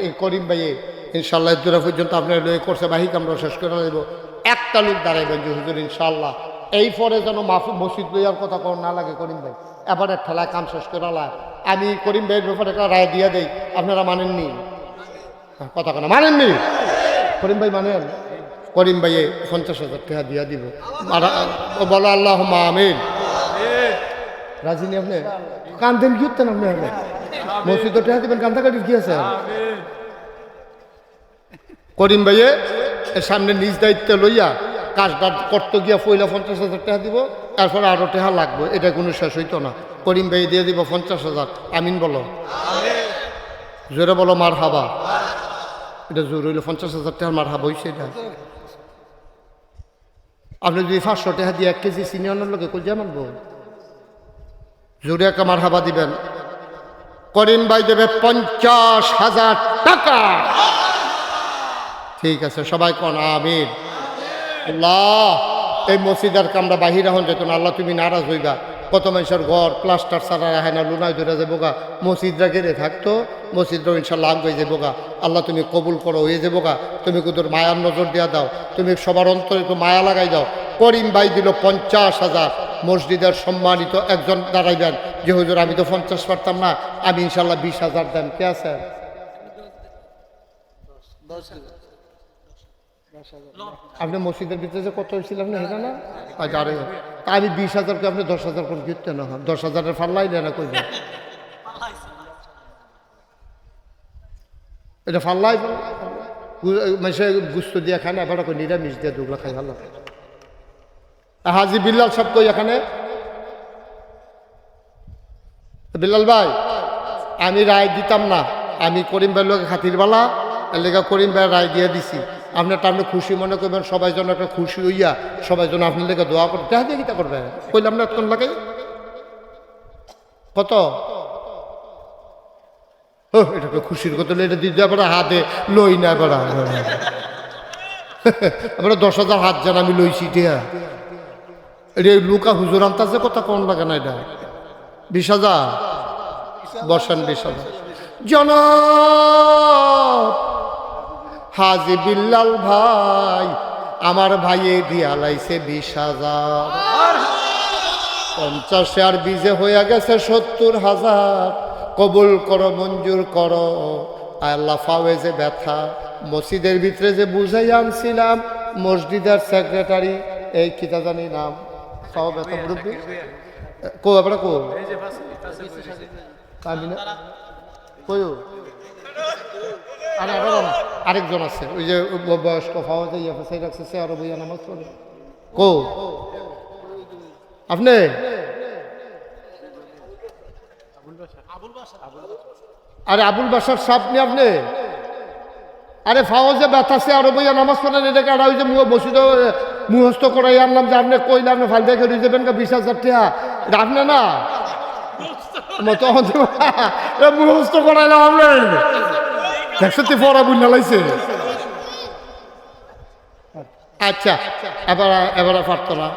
[SPEAKER 1] এই করিম ভাইয়ে ইনশাল্লাহ দূরা পর্যন্ত আপনার লয়ে করছে, বাহিক আমরা শেষ করে দেবো। একটা লোক দাঁড়াইবেন যে হুজুর ইনশাল্লাহ এই পরে যেন মসজিদ লইয়ার কথা কোন না লাগে করিম ভাই, এবার ঠেলায় কাম শেষ করে লা। আমি করিম ভাইয়ের ব্যাপারে একটা রায় দিয়ে দেই, আপনারা মানেননি কথা কেন? মানেননি? করিম ভাই মানেন? করিম ভাইয়ে 50,000 টাকা দিয়া দিব। বলো আল্লাহ আমিন। রাজি নি আপনি? কান্দেন কি হতেন আপনি? মসজিদ টাকা দিবেন, কান্দাকাটির কি আছে? করিম ভাইয়ে সামনে নিজ দায়িত্ব লইয়া কাজটা করতে গিয়া পয়লা 50,000 টাকা দিব, তারপরে আরো টাকা লাগবে, এটা কোনো শেষ হইতো না। করিম ভাই দিয়ে দিব 50,000। আমিন বলো, জোরে বলো মার হাবা। এটা জোর হইলো 50,000 টাকার মার হাবা হইছে। এটা আপনি যদি 500 টাকা দিয়ে 1 কেজি চিনি আনার লোকে কই যেমন জোরে একটা মার হাবা দিবেন। করিম ভাই দেবে 50,000 টাকা। ঠিক আছে, সবাই কোন আমিন। আল্লাহ এই মসজিদের কামরা বাহির হন যেত না, আল্লাহ তুমি নারাজ হইবা। কত মানুষের ঘর প্লাস্টার ছাড়া রাখে না, লুনায় ধরে যাবো গা, মসজিদরা ঘেরে থাকতো, মসজিদরা ইনশাল্লাহ আগ হয়ে যাবো গা। আল্লাহ তুমি কবুল করো, হয়ে যাবো গা। তুমি কুদুর মায়ার নজর দিয়া দাও, তুমি সবার অন্তরে একটু মায়া লাগাই দাও। করিম ভাই দিল 50,000। মসজিদের সম্মানিত একজন দাঁড়াইবেন যে হুজুর আমি তো 50 পারতাম না, আমি ইনশাল্লাহ 20,000 দেন। কে আছে? আপনি মসজিদের ভিতরে যে কত হয়েছিলাম না এটা না, আচ্ছা আরে আমি 20,000 আপনি 10,000 কোন কিনতে না হন, 10,000-এর ফাল্লাই না কইবে এটা ফাল্লাই মাসে গুস্ত দিয়ে খায় না, এবার কই নিরামিষ দিয়ে দুগলা খাই ভালো। হাজি বিল্লাল সব কই এখানে? বিল্লাল ভাই আমি রায় দিতাম না, আমি করিম ভাই লোক খাতিরবালা লেখা করিম ভাই রায় দিয়ে দিছি। আপনার আপনি খুশি মনে করবেন, সবাই যেন একটা খুশি হইয়া সবাই যেন আপনার লেগে দোয়া করে দেখা দিয়ে কিতা করবে। কইলাম না কোন লাগে কত এটাকে খুশির কথা এটা দিতে আবার হাতে লই না, এবার এবার 10,000 হাত যেন আমি লইছি টিয়া। এটা লুকা হুজুর আনতাছে কথা কোন লাগে না, এটা 20,000 বর্ষান 20,000 জনাব হাজি বিল্লাল ভাই আমার ভাইয়ে দিয়া লাইছে 20,000। 50 আর 20 হয়ে গেছে 70,000। কবুল করো, মঞ্জুর করো আল্লাহ। ফাওয়ে যে ব্যথা মসজিদের ভিতরে যে বুঝাই আনছিলাম, মসজিদের সেক্রেটারি এই কিতা জানি নাম, ফাও ব্যথা মুরব্বী কো আপনারা কো কামিনা কয়ো আরেকজন আছে ওই যে বয়স্ক ফাওয়াতে ইয়াফাসাই রাখছে, সে আরো বইয়া নামাজ পড়ে। কো আপনি? আরে আবুল বাসার সাপ নি আপনি? আরে ফাওয়াজে ব্যথাছে আরো বইয়া নামাজ পড়েন, এটাকে আর ওই যে বসিত মুহস্ত করাই আনলাম যে আপনি কইলে আপনি ফাল দেখে রয়ে যাবেন 20,000 টাকা, এটা আপনি না মুহস্ত করাইলাম আমরা একসাথে পড়া বুঝা লাইছে। আচ্ছা এবার এবার পারতো না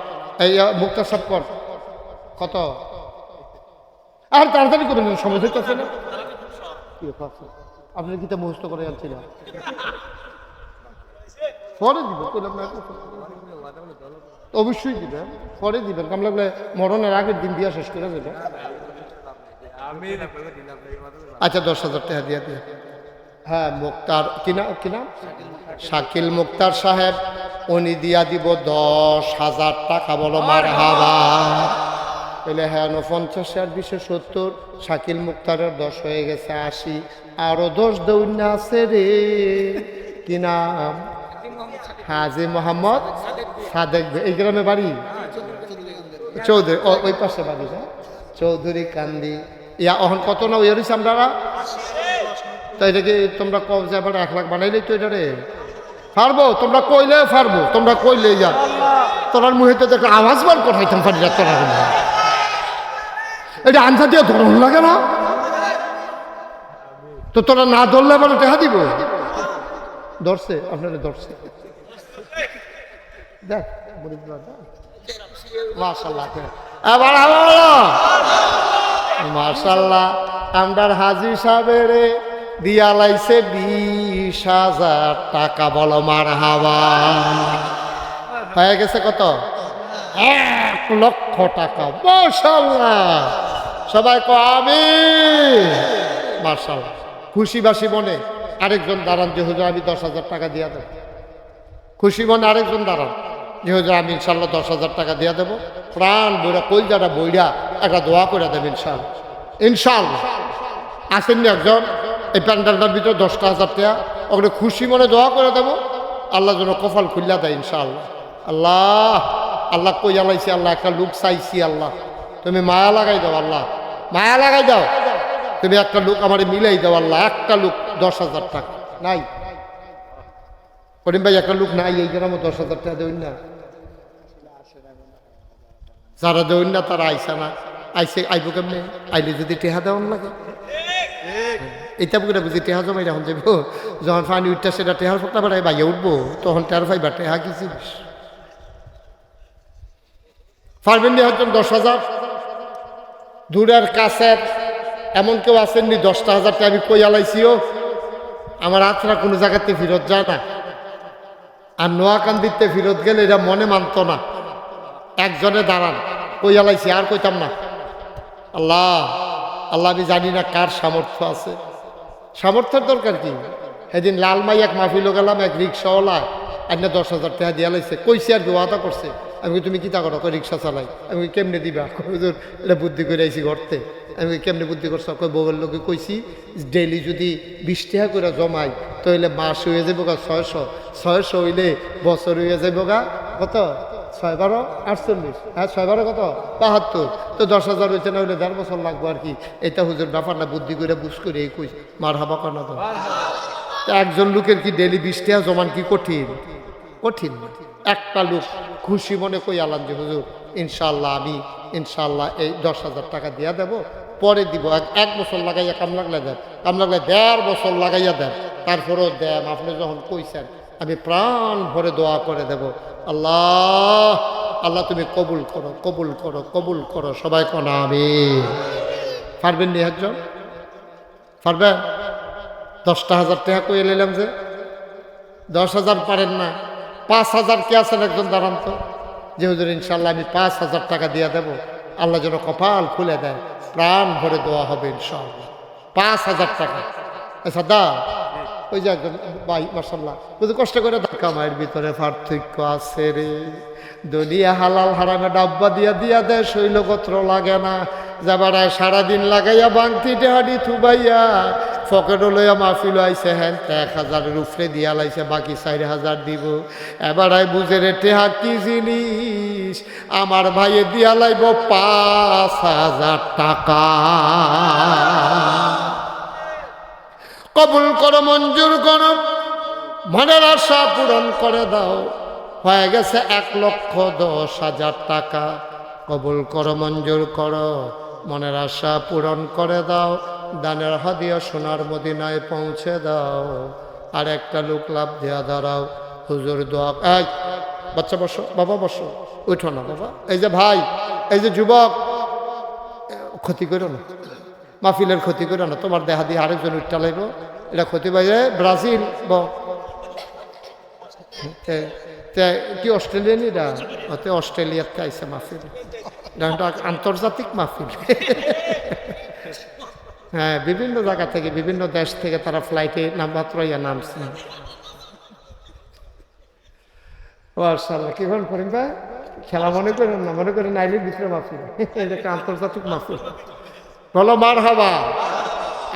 [SPEAKER 1] এই মুক্তার সব কর কত আর তাড়াতাড়ি করবেন, সময় হইতেছে না। আপনি কি মুহস্ত করে আনছিলেন? পরে দিব, অবশ্যই দিবেন, পরে দিবেন। কাম লাগলে মরণের আগের দিন দিয়া শেষ করে দেবেন। আচ্ছা 10,000 টাকা দিয়ে দিয়ে। হ্যাঁ মুক্তার কিনা শাকিল মুক্তার সাহেব উনি দিয়া দিব 10,000 টাকা। বলো মারহাবা। তাহলে হ্যাঁ 50 আর 20 70, শাকিল মুক্তারের 10 হয়ে গেছে 80, আরো 10 দৌড় আছে রে। কি নাম? হাজি মোহাম্মদ সাদেক। এই গ্রামে বাড়ি চৌধুরী, ওই পাশে বাড়ি না চৌধুরী কান্দি। ইয়া অহন কত না ওই হয়েছে আমরা তো এটাকে তোমরা কবজা এবার 1 লাখ বানাইলেই তো এটা রে পারবো। তোমরা কইলে পারবো, তোমরা কইলে যা তোরার মুহেতে একটা আওয়াজ বার পাঠাইতাম পারি না তোরা। এটা আনসা দিয়ে ধরন লাগে না তো, তোরা না ধরলে আবার দেখা দিব। ধরছে আপনারা, ধরছে দেখ মাশাআল্লাহ। এবার মাশাআল্লাহ আমরার হাজি সাহেবের দিয়া লাইছে 20,000 টাকা। বলো মারহাবা। হয়ে গেছে কত? 1 লক্ষ টাকা। মাশাআল্লাহ সবাই কো আমিন। মাশাআল্লাহ খুশি বাসি মনে আরেকজন দাঁড়ান যে হুজুর আমি 10,000 টাকা দিয়া দেব। খুশি মনে আরেকজন দাঁড়ান যে হুজুর আমি ইনশাল্লাহ 10,000 টাকা দিয়ে দেবো, প্রাণ বইরা কলজাটা বইরা একটা দোয়া করে দেবেন ইনশাল্লাহ। ইনশাল্লাহ আসেননি একজন এই প্যান্ডেলটার ভিতরে 10,000 টাকা ওখানে খুশি মনে দোয়া করে দেবো, আল্লাহ যেন কপাল খুল্লা দেয় ইনশাআল্লাহ। আল্লাহ আল্লাহ কই আলাইছি, আল্লাহ একটা লোক চাইছি, আল্লাহ তুমি মায়া লাগাই দাও, আল্লাহ মায়া লাগাই দাও, তুমি একটা লোক আমার মিলাই দাও আল্লাহ। একটা লোক 10,000 টাকা নাই করিম ভাই, একটা লোক নাই এই গ্রামে 10,000 টাকা দেবেন না। যারা দেবেন না তারা আইসা না, আইসে আইব কেমনে? আইলে যদি টেহা দেওয়ান লাগে এইটা বুকে বুঝি টেহা জমাই রাখুন যাইব, যখন পানি উঠটা সেটা টেহার ফোকটা বেড়ায় বাইয়ে উঠবো তখন টেহার পাইবা টেহা কি জিনিস। পারবেন নি হয়তো 10,000 দূরের কাছের এমন কেউ আসেননি 10,000 টাকা আমি কই আলাইছিও, আমার আত্রা কোনো জায়গাতে ফেরত যায় না। আর নোয়াকান্দিতে ফেরত গেলে এটা মনে মানত না। একজনে দাঁড়ান কই আলাইছি আর কইতাম না। আল্লাহ আল্লাহ আমি জানি না কার সামর্থ্য আছে, সামর্থ্যের দরকার কি? সেদিন লালমাই এক মাহফিলও গেলাম, এক রিক্সাওয়ালা আইনা 10,000 টাকা দিয়া লাইছে, কইছি আর কি ওয়াদা করছে। আমি তুমি কি তা করো? রিক্সা চালাই। আমি কেমনে দিবা? এটা বুদ্ধি করে আইছি ঘরতে। আমি কেমনে বুদ্ধি করছো? বউয়ের লোকে কইছি ডেইলি যদি 20 টাকা করে জমাই তাহলে মাস হয়ে যাবো গা 600, 600 হইলে বছর হয়ে যাবো গা কত? 6-12 48, হ্যাঁ 6-12 কত? 72। তো 10,000 হয়েছে না হইলে 1.5 বছর লাগবো আর কি। এটা হুজুর ব্যাপার না, বুদ্ধি করে বুঝ করে এই কই মার হাবা কানা তো। একজন লোকের কি ডেইলি 20 টাকা জমান কি কঠিন? কঠিন। একটা লোক খুশি মনে কই আলাম যে হুজুর ইনশাল্লাহ আমি ইনশাল্লাহ এই 10,000 টাকা দিয়া দেব, পরে দিব। 1 বছর লাগাইয়া কাম লাগলে দেন, কাম লাগলে 1.5 বছর লাগাইয়া দেন, তারপরেও দেন। আপনি যখন কইছেন আমি প্রাণ ভরে দোয়া করে দেব। আল্লাহ আল্লাহ তুমি কবুল করো, কবুল করো, কবুল করো। সবাই কোন আমিন। পারবেন নি একজন? পারবেন? 10,000 টাকা কই এলাম যে 10,000 পারেন না, 5,000 কে আছেন একজন দাঁড়ান তো যে হুজুর ইনশাল্লাহ আমি 5,000 টাকা দিয়ে দেব, আল্লাহ যেন কপাল খুলে দেয়, প্রাণ ভরে দোয়া হবে ইনশাল্লাহ। 5,000 টাকা। আচ্ছা দা ওই যে একজন ভাই মাশাল্লাহ বুঝি কষ্ট করে ধাক্কা মায়ের ভিতরে পার্থক্য আছে রে। দুনিয়া হালাল হারামে ডাব্বা দিয়া দিয়া দেয়, শৈলগোত্র লাগে না। যাবারায় সারাদিন লাগাইয়া বাংতি টেহাডি থুবাইয়া ফকেটও লইয়া মাহফিল আইছে, হ্যাঁ 1,000-এর উপরে দিয়া লাইছে, বাকি 4,000 দিব। এবারায় বুঝে রে টেহা কি জিনিস, আমার ভাইয়ে দিয়া লাইব 5,000 টাকা। কবুল করো, মঞ্জুর করো, মনের আশা পূরণ করে দাও। হয়ে গেছে 1,10,000 টাকা। কবুল করো, মঞ্জুর করো, মনের আশা পূরণ করে দাও। দানের হাদিয়া সোনার মদিনায় পৌঁছে দাও। আর একটা লোক লাভ দেয়া দাঁড়াও, হুজুর দোয়া। এই বাচ্চা বসো, বাবা বসো, উঠো না বাবা। এই যে ভাই, এই যে যুবক, ক্ষতি করো না, মাহফিলের ক্ষতি করো না। তোমার দেহা দিয়ে আরেকজন উঠটা লাগবো, এটা ক্ষতি বাইরে। ব্রাজিল কি অস্ট্রেলিয়ান? এটা হতে অস্ট্রেলিয়াতে আইসে মাহফিল, আন্তর্জাতিক মাহফিল। হ্যাঁ বিভিন্ন জায়গা থেকে, বিভিন্ন দেশ থেকে তারা ফ্লাইটে মাত্র নামছে। মাশাআল্লাহ, কি মনে করেন ভাই? খেলা মনে করেন না, মনে করেন আইলের ভিতরে মাহফিল, এটা একটা আন্তর্জাতিক মাহফিল। বলো মারহাবা।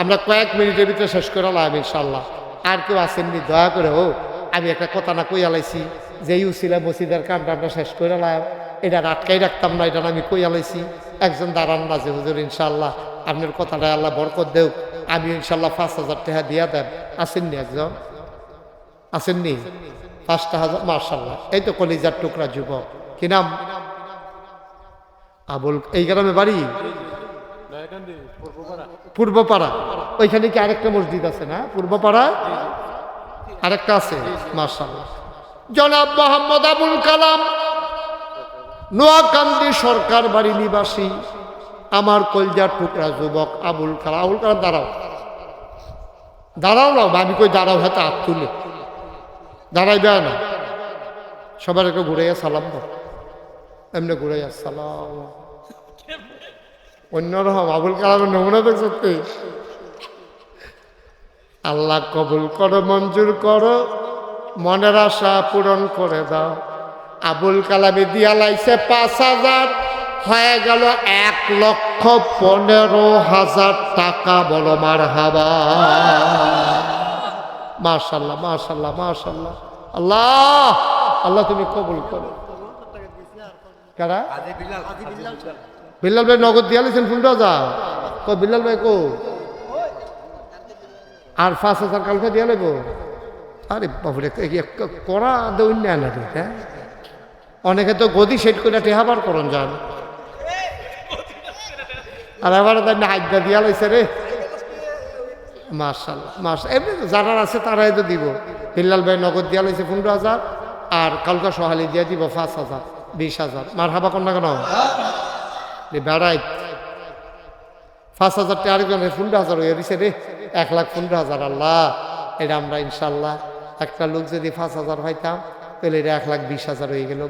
[SPEAKER 1] আমরা কয়েক মিনিটের ভিতরে শেষ করে আলাম ইনশাল্লাহ। আর কেউ আসেননি দয়া করে, ও আমি একটা কথা না কই আলাইছি, যে ইউসিলা মসজিদের কামটা আমরা শেষ করে আলাম, এটা আটকাই রাখতাম না, এটা আমি কই আলাইছি। একজন দাঁড়ান না যে হুজুর ইনশাল্লাহ আপনার কথাটা আল্লাহ বরকত দেও, আমি ইনশাল্লাহ 5,000 টাকা দিয়া দেন। আসেননি একজন? আসেননি? 5,000। মাশাল্লাহ, এই তো কলিজার টুকরা যুবক। কি নাম? আবুল। এই গ্রামে বাড়ি? পূর্বপাড়া। ওইখানে কি আরেকটা মসজিদ আছে না? পূর্বপাড়া আরেকটা আছে। মাশাআল্লাহ। জনাব মোহাম্মদ আবুল কালাম, নোয়াকান্দি সরকার বাড়ি নিবাসী, আমার কলজার টুকরা যুবক আবুল কালাম। আবুল কালাম দাঁড়াও, দাঁড়াও না, আমি কই দাঁড়াও, হাতে হাত তুলে দাঁড়াইবে না। সবার একটু ঘুরাইয়া সালাম দাও, এমনি ঘুরাইয়া সালাম। অন্যরকম আবুল কালামের নমুনা দেখছ? আল্লাহ কবুল করো, মঞ্জুর করো, মনের আশা পূরণ করে দাও। আবুল কালামি দিয়া লাইছে 5,000, হয়ে গেল 1,15,000 টাকা। বলো মারহাবা। মাশাআল্লাহ মাশাআল্লাহ মাশাআল্লাহ। আল্লাহ আল্লাহ তুমি কবুল করো। কারা? বিল্লাল ভাই নগদ দিয়া লাইছেন 15,000। কো বিল্লাল ভাই কো? আর 5,000 কালকে দিয়া লাইব। আরে বাবুরে করা দৌড় নেয় না রে। হ্যাঁ, অনেকে তো গদি সেট করে টেহাবার করন যান, আর এবার তাই হাইদা দিয়া লাইছে রে। মাশাআল্লাহ মাশাআল্লাহ। এমনি যারা আছে তারাই তো দিব। বিল্লাল ভাই নগদ দিয়া লাইছে 15,000, আর কালকা সহালি দিয়া দিব 5,000, 20,000। মারহাবা কোন না কেন বেড়াই 5,000 টাকা আরেকজনের 15,000 হয়ে দিছে রে। 1,15,000। আল্লাহ, এটা আমরা ইনশাল্লাহ একটা লোক যদি 5,000 পাইতাম তাহলে এটা 1,20,000 হয়ে গেল।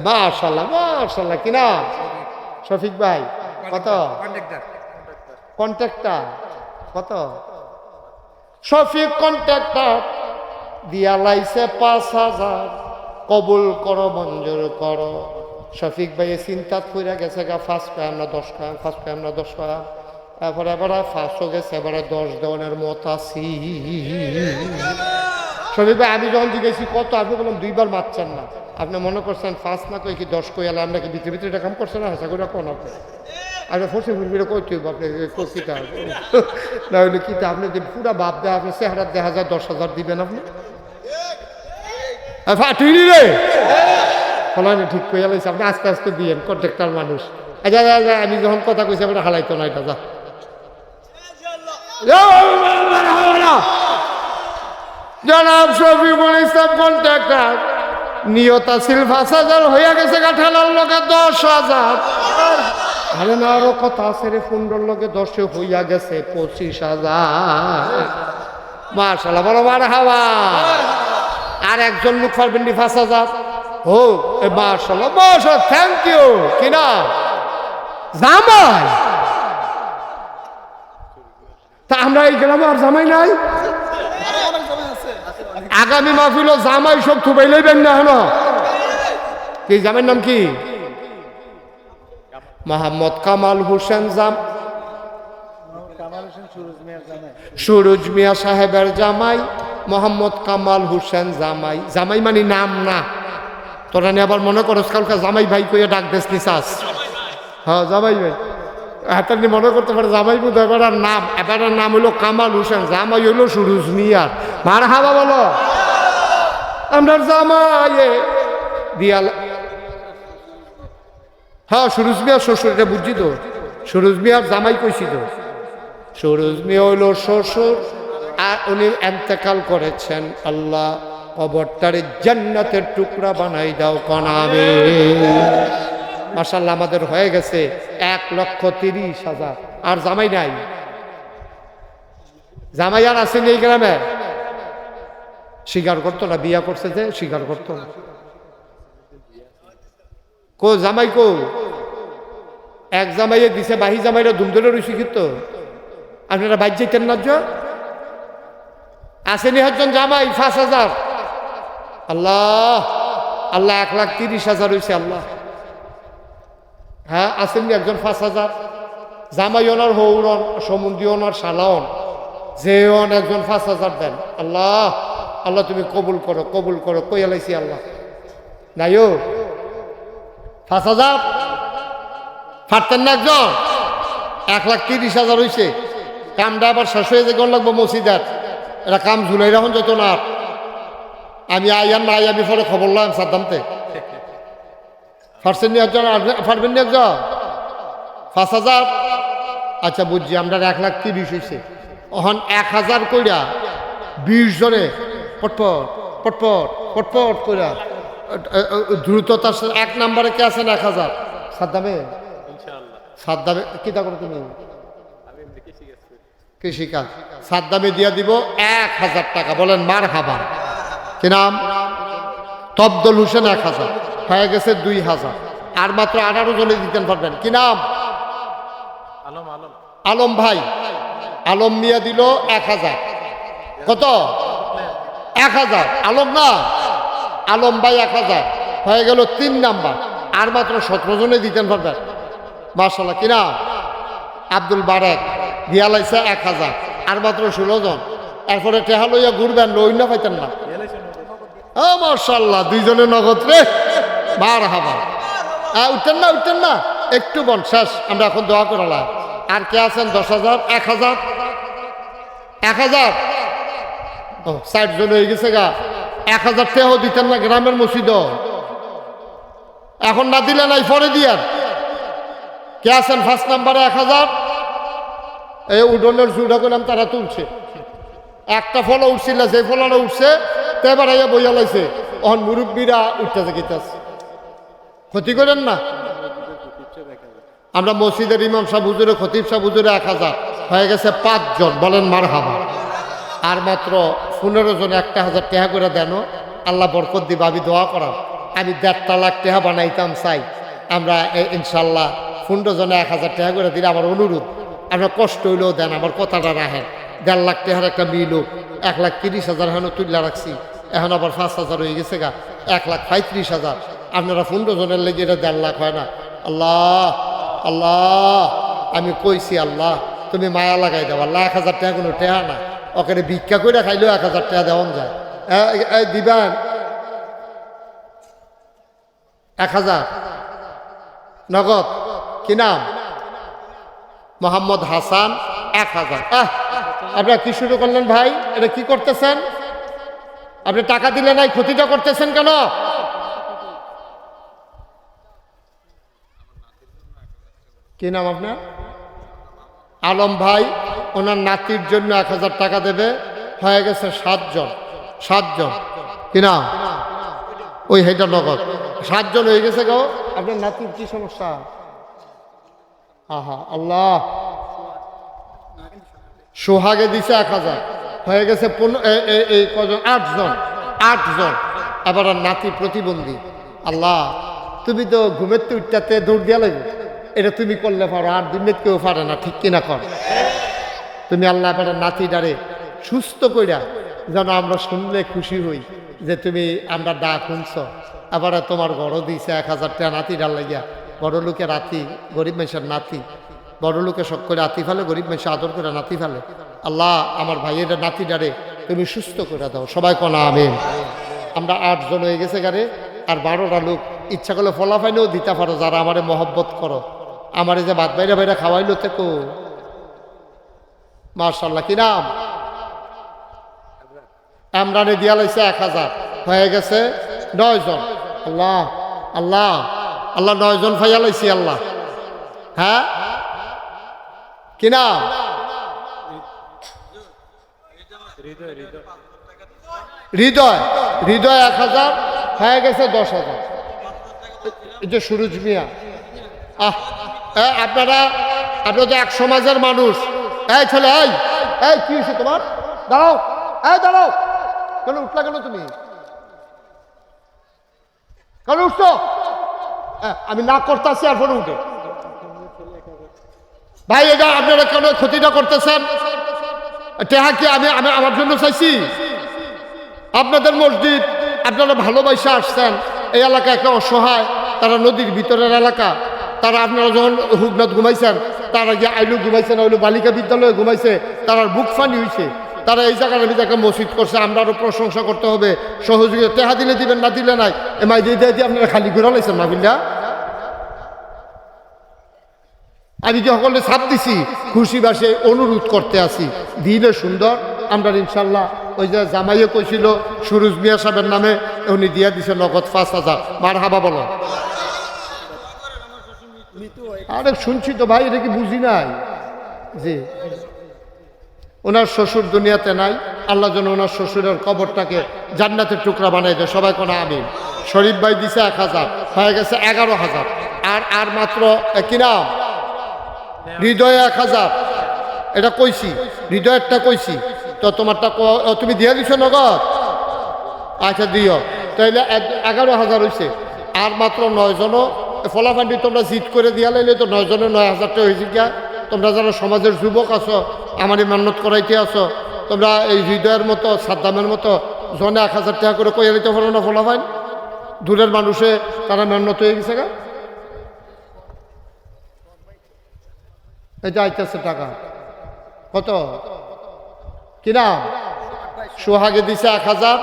[SPEAKER 1] মাশাআল্লাহ মাশাআল্লাহ। কিনা শফিক ভাই কত? কন্ট্রাক্টর কত? শফিক কন্ট্রাক্টর দিয়া লাইছে 5,000। কবুল করো, মঞ্জুর করো। শফিক ভাই চিন্তা করে গেছে গা 5 কয় আমরা 10 কয়, 5 কয় আমরা 10 কয়, তারপরে এবার 500 গেছে, এবারে 10 দেওয়ানের মত আছি। শফিক ভাই আমি যখন জিজ্ঞেছি কত, আপনি বললাম 2বার মারছেন না। আপনি মনে করছেন 5 না কই কি 10 কই এলাম, আমরা কি ভিতরে ভিতরে এটা কাম করছেন না? হাসা করে কোন আপনি আপনি ফসে ফুলবিরে কইতে আপনি কিতা না হইলে কিতা আপনি যে পুরা বাপ দেয় আপনি চেহারা দেখা যায় 10,000 দিবেন আপনি ফাটিনি রে ফলানি ঠিক কইয়া লাইছে। আপনি আস্তে আস্তে দিয়েন, কন্ট্রাক্টর মানুষ। আচ্ছা আমি যখন কথা কইছি আপনি হালাইতো না এটা। যা জনাব শফিকুল ইসলাম কন্ট্রাক্টর নিয়ত আছিল 5,000, হইয়া গেছে ঠেলার লগে 10,000। আরে না, আরো কথা আছে রে। 15 লগে 10 হইয়া গেছে 25,000। মাশাআল্লাহ, বড় মারহাবা। আর একজন লোক পারবেন 5,000। ও মাশাআল্লাহ মাশাআল্লাহ, থ্যাংক ইউ। কিনা জামাই? তা আমরা এই গ্রামে আর জামাই নাই? আগামী মাহফিল জামাই সব থুবাই লইবেন না। হলো কি জামাইয়ের নাম কি? মোহাম্মদ কামাল হোসেন সুরুজ মিয়া সাহেবের জামাই মোহাম্মদ কামাল হোসেন জামাই। জামাই মানে নাম না, তোরা নিয়ে আবার মনে করস কালকে জামাই ভাই কইয়া ডাক দেশ নিসাস। হ্যাঁ জামাই ভাই, হাতার মনে করতে পারে জামাই বুধ। এবার নাম, এবার নাম হইলো কামাল হোসেন, জামাই হইলো সুরুজ মিয়ার। মারহাবা বলো। আমরা জামাই দিয়া। হ্যাঁ সুরুজ মিয়ার শ্বশুর, এটা বুঝছি তো। সুরুজ মিয়ার জামাই কইছি তো। সুরুজ মিয়া হইল শ্বশুর, আর উনি এন্তেকাল করেছেন। আল্লাহ কবরটারে জান্নাতের টুকরা বানাই দাও কনাবে। মাশাআল্লাহ, আমাদের হয়ে গেছে 1,30,000। আর জামাই নাই? জামাই আর আসেন এই গ্রামে? স্বীকার করতো না, বিয়া করছে যে স্বীকার করতো না। কো জামাই কো? এক জামাইয়ে দিছে, বাহি জামাইরা ধুমধরে রুচি কিন্তু আপনারা বাইর যেতেন না? আসেনি একজন জামাই 5,000। আল্লাহ আল্লাহ, 1,30,000 হয়েছে। আল্লাহ, হ্যাঁ আসেননি একজন 5,000? জামাই ওনার হৌরন, সমুন্দি ওনার সালাওন, যে একজন 5,000 দেন। আল্লাহ আল্লাহ তুমি কবুল করো, কবুল করো। কই এলাইছি আল্লাহ নাইও 5,000 ফাটতেন না একজন? 1,30,000 হয়েছে। কামটা আবার শেষ হয়ে যে গণ লাগবো মসজিদার, এটা কাম ঝুলাই রাখুন যেত না। আমি আইয়ান না আমি পরে খবর লাম সাদ্দামতে। ফাটছেন নি একজন? ফাটবেন নি একজন? 5,000? আচ্ছা বুঝছি, আমরা 1,30,000 হয়েছে। ওখান 1,000 কইরা 20 জনে পটপট পটপট পটপট কইরা দ্রুততার সাথে 1 নম্বরে কে আছেন? 1,000 সাদ্দামে। সাদ্দামে কিতা করো তুমি? কৃষিকাজ। সাদ্দামে দিয়া দিব 1,000 টাকা। বলেন মারহাবা। কি নাম? তবদল হোসেন। 1,000 হয়ে গেছে 2,000। আর মাত্র 18 জনে দিতেন পারবেন। কি নাম? আলম ভাই। আলম মিয়া দিল 1,000। কত? 1000 আলম না, আলম ভাই 1000 হয়ে গেল 3 নাম্বার। আর মাত্র 17 জনে দিতেন পারবেন। মাশাআল্লাহ। কিনা আব্দুল বারেক দিয়া লাইছে 1000, আর মাত্র 16 জন। এরপরে টেহা লইয়া ঘুরবেন, লই না পাইতেন না। ও মাশাআল্লাহ, 2 জনে নগদ রে, মারহাবা। উঠতেন না, উঠতেন না, একটু বন শেষ। আমরা এখন দোয়া করালাম। আর কে আছেন? 10,000, 1000, 1000। ও 60 জন হয়ে গেছে গা। 1000 টাকাও দিতেন না গ্রামের মসজিদ, এখন না দিলে নাই, পরে দিয়ার। কে আছেন 1 নাম্বারে? 1000। এই উডনের জুড়া করলাম, তারা তুলছে। একটা ফলো উঠছিল, যে ফলটা উঠছে তো এবার আইয়া বইয়া লাইছে। অহন মুরব্বীরা উঠতেছে গেতেছে, ক্ষতি করেন না। আমরা মসজিদের ইমাম সাহেব হুজুরে, খতিব সাহেব হুজুরে 1000 হয়ে গেছে 5 জন। বলেন মারহাবা। আর মাত্র 15 জন 1000 টাকা করে দেন, আল্লাহ বরকত দিবা। আমি দোয়া করাম, আমি 1.5 লাখ টাকা বানাইতাম চাই। আমরা ইনশাল্লাহ 15 জনে 1000 টাকা করে দিলে আমার অনুরোধ, আপনার কষ্ট হইলেও দেন, আমার কথাটা রাখেন। 1.5 লাখ টাকার একটা মিল হোক। 1,30,000 এখনো তুললা রাখছি, এখন আবার 5,000 হয়ে গেছে গা, 1,35,000। আপনারা 15 জনের লেগে এটা 1.5 লাখ হয় না। আল্লাহ আল্লাহ, আমি কইছি আল্লাহ তুমি মায়া লাগাই দেও। আল্লাহ 1000 টাকা কোনো টেহা না, ওখানে ভিক্ষা করে খাইলেও 1000 টাকা দেওয়ান যায়। দিবেন 1000 নগদ। কি নাম? মোহাম্মদ হাসান 1000। আপনারা কি শুরু করলেন ভাই? এটা কি করতেছেন? আপনি টাকা দিলে নাই, ক্ষতিটা করতেছেন কেন? কি নাম আপনার? আলম ভাই ওনার নাতির জন্য 1000 টাকা দেবে। হয়ে গেছে 7 জন। 7 জন। কি নাম? ওই হেটা নগদ 7 জন হয়ে গেছে গো। আপনার নাতির কি সমস্যা? আহা আল্লাহ। সোহাগে দিছে 1000, হয়ে গেছে এই কজন? 8 জন। 8 জন। আবার নাতি প্রতিবন্ধী। আল্লাহ, তুমি তো ঘুমের তো উঠতে দৌড় দিয়া লাগবে, এটা তুমি করলে পারো, আর দিনে কেউ পারে না। ঠিক কিনা কর? তুমি আল্লাহ এবার নাতি ডারে সুস্থ কইরা যেন আমরা শুনলে খুশি হই যে তুমি আমরা ডাক শুনছ। আবার তোমার ঘরও দিয়েছে 1000 টাকা নাতি ডাল লাগিয়া। বড় লোকের নাতি, গরিব মানুষের নাতি। বড় লোকে শখ করে নাতি ফেলে, গরিব মানুষ আদর করে নাতি ফেলে। আল্লাহ আমার ভাইয়ের নাতি ডারে তুমি সুস্থ করে দাও। সবাই কনা আমিন। আমরা 8 জন হয়ে গেছে গারে, আর 12টা লোক ইচ্ছা করলে ফলাফাইলেও দিতে পারো, যারা আমারে মহব্বত করো। আমারে যে ভাত বাইরে বাইরে খাওয়াইলো তেকো। মাশাআল্লাহ। কি নাম? আমরানে দিয়া লাইছে 1000, হয়ে গেছে 9 জন। আল্লাহ আল্লাহ আল্লাহ, 9 জন ফাইয়া লাইছি আল্লাহ। হ্যাঁ কি নাম? হৃদয়। হৃদয় 1000, হয়ে গেছে 10,000। এই যে সুরজ মিয়া, আপনারা তো এক সমাজের মানুষ। এই ছেলে, এই কি হয়েছে তোমার? দাঁড়াও, দাঁড়াও। কেন উঠলা কেন তুমি? কেন উঠছো? আমি না করতেছি, আর ফোনে উঠে। ভাই এটা আপনারা কেন ক্ষতিটা করতেছেন? টেহা কি আমি আমার জন্য চাইছি? আপনাদের মসজিদ, আপনারা ভালোবাসা আসছেন। এই এলাকা একটা অসহায়, তারা নদীর ভিতরের এলাকা। তারা আপনারা যখন হুগনাথ ঘুমাইছেন, তারা গিয়ে আইলু ঘুমাইছেন, আইলু বালিকা বিদ্যালয়ে ঘুমাইছে, তারা বুক ফানি হয়েছে। তারা এই জায়গার ভিতরে একটা মসজিদ করছে। আমরা আরো প্রশংসা করতে হবে, সহযোগিতা। টেহা দিলে দিবেন, না দিলে নাই। এমআই দিয়ে দিয়ে আপনারা খালি ঘুরা লাইছেন না বিল্লা। আমি যে সকলে ছাপ দিছি, খুশি বাসে অনুরোধ করতে আসি, দিলে সুন্দর। আমরা ইনশাল্লাহ ওই যে জামাইয়ে কইছিল সুরজ মিয়া সাহেবের নামে, উনি দিয়া দিছে নগদ 5,000। মারহাবা বলো। আরে শুনছি তো ভাই, এটা কি বুঝি নাই? জি, ওনার শ্বশুর দুনিয়াতে নাই। আল্লাহ যেন ওনার শ্বশুরের কবরটাকে জান্নাতের টুকরা বানাই দেয়। সবাই কোনো আমিন। শরীফ ভাই দিছে 1000, হয়ে গেছে 11,000। আর মাত্র কি নাম? হৃদয় 1000। এটা কইছি, হৃদয়েরটা কইছি তো। তোমারটা তুমি দিয়ে দিছো নগদ? আচ্ছা দিও। তাইলে 11,000 হয়েছে। আর মাত্র 9 জনও ফলাফান্ডি তোমরা জিত করে দিয়া লাইলে তো 9 জনে 9,000 টাকা হয়েছে গিয়া। তোমরা যারা সমাজের যুবক আছো, আমারই মান্যত করাইতে আছো, তোমরা এই হৃদয়ের মতো, সাদ্দামের মতো জনে 1000 টাকা করে কইয়া দিতে পারো না ফলাফাইন দূরের মানুষে তারা মেহনত হয়ে গেছে গা এটা আইতেছে টাকা কত কি নাম সোহাগে দিছে 1000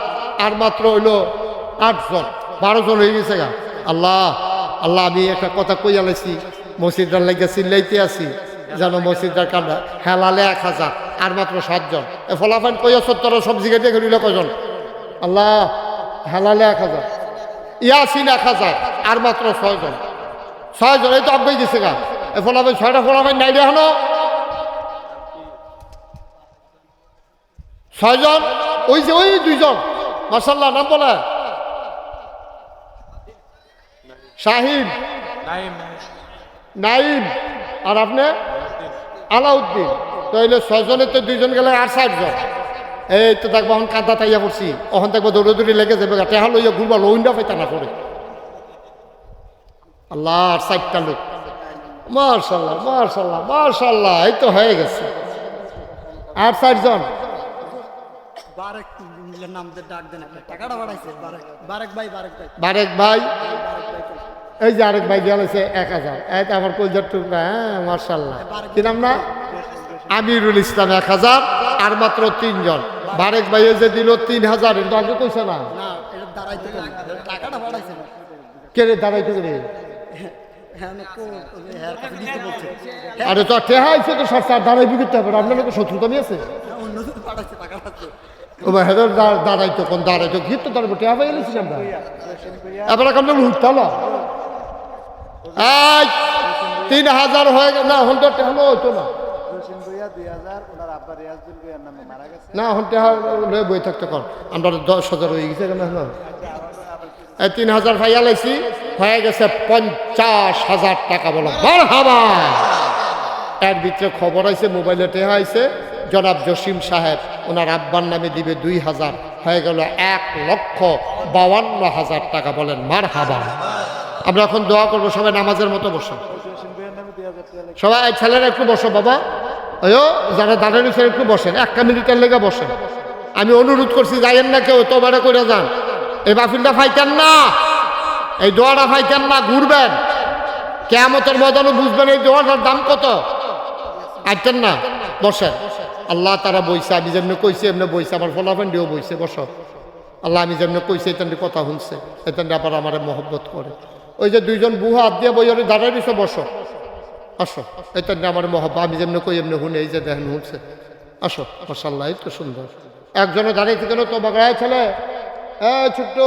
[SPEAKER 1] আর মাত্র হইলো 8 জন 12 জন হয়ে গেছে গা আল্লাহ আল্লাহ আমি একটা কথা কইয়া লাইছি মসজিদটার লাগিয়া চিল্লাইতে আছি জানো মসজিদটার কান্না হেলালে 1000 আর মাত্র 7 জন এ ফলাফাইন কইয়া 70 সবজি কেটে করিল কজন আল্লাহ হেলালে 1000 ইয়াসিন 1000 আর মাত্র 6 জন 6 জন এই তো আব্বাই গেছে গা এ ফলাফাইন 6টা ফলাফাইন নাই রে হলো 6 জন ওই যে ওই 2 জন মাশাআল্লাহ নাম বলে শাহিন নাইম আর আপনি আলাউদ্দিন তাইলে 6 জনের তো 2 জন গেলে আর 60 জন এই তো দেখবো এখন কাদা তাইয়া পড়ছি ওখান দেখবো দৌড়ে লেগে যাবে টেহা লইয়া ঘুরবা লইন্ডা পাইতা না পড়ে আল্লাহ আর 60টা লোক মাশাআল্লাহ মাশাআল্লাহ মাশাআল্লাহ এই তো হয়ে গেছে আর 60 জন বারেক ভাই এই যে আরেক ভাই দিয়েছে 1000 এই আমার কলজার টুকরা হ্যাঁ মাশাআল্লাহ কি নাম না আমিরুল ইসলাম 1000 আর মাত্র 3 জন বারেক ভাই যে দিল 3000 এটা আগে কইছে না কে রে দাঁড়াইতে রে আরে তো ঠেহাইছে তো সরকার দাঁড়াই বিকিতে হবে আপনার লোক শত্রুতা নিয়েছে ও ভাই হেদার দাঁড়াইতো কোন দাঁড়াইতো কি তো দাঁড়াবো টেহা পাই গেছি আমরা এবার কেমন হুটতালো এই 3000 হয়ে গেল না হন তো টেহলো হইতো না না হন টেহা বই থাকতে কর আমরা 10,000 হয়ে গেছে কেন এই 3000 ভাইয়া লাইছি হয়ে গেছে 50,000 টাকা বলো মারহাবা এর ভিতরে খবর আইছে মোবাইলে টেহা আইছে জনাব জসিম সাহেব ওনার আব্বার নামে দিবে 2000 হয়ে গেল 1,52,000 টাকা বলেন মারহাবা আমরা এখন দোয়া করবো সবাই নামাজের মতো বসো সবাই ছেলেরা একটু বসো বাবা ওই যারা দাঁড়ানো ছেলে একটু বসেন 1 মিনিটের লেগে বসেন আমি অনুরোধ করছি যাইয়েন না কেউ তোবারে করে যান এই বাফিলটা ফাইতেন না এই দোয়াটা ফাইতেন না ঘুরবেন কিয়ামতের ময়দানে বুঝবেন এই দোয়াটার দাম কত আইতেন না বসেন আল্লাহ তারা বইছে আমি যেমনি কইছি এমনি বইছে আমার ফলাফেন্ডিও বইছে বসো আল্লাহ আমি যেমনি কইছি এতেন্ডি কথা শুনছে এতেন্ডি আবার আমার মহব্বত করে ওই যে 2 জন বুহা হাত দিয়ে বই দাঁড়াই দিছে বসো আসো এতেন্ডি আমার মহব্বত আমি যেমনি কই এমনি শুনে এই যে দেখেন শুনছে আসো মাশাআল্লাহ এই তো সুন্দর একজনে দাঁড়াইতে গেল তো বাগড়ায় ছেলে ছোট্ট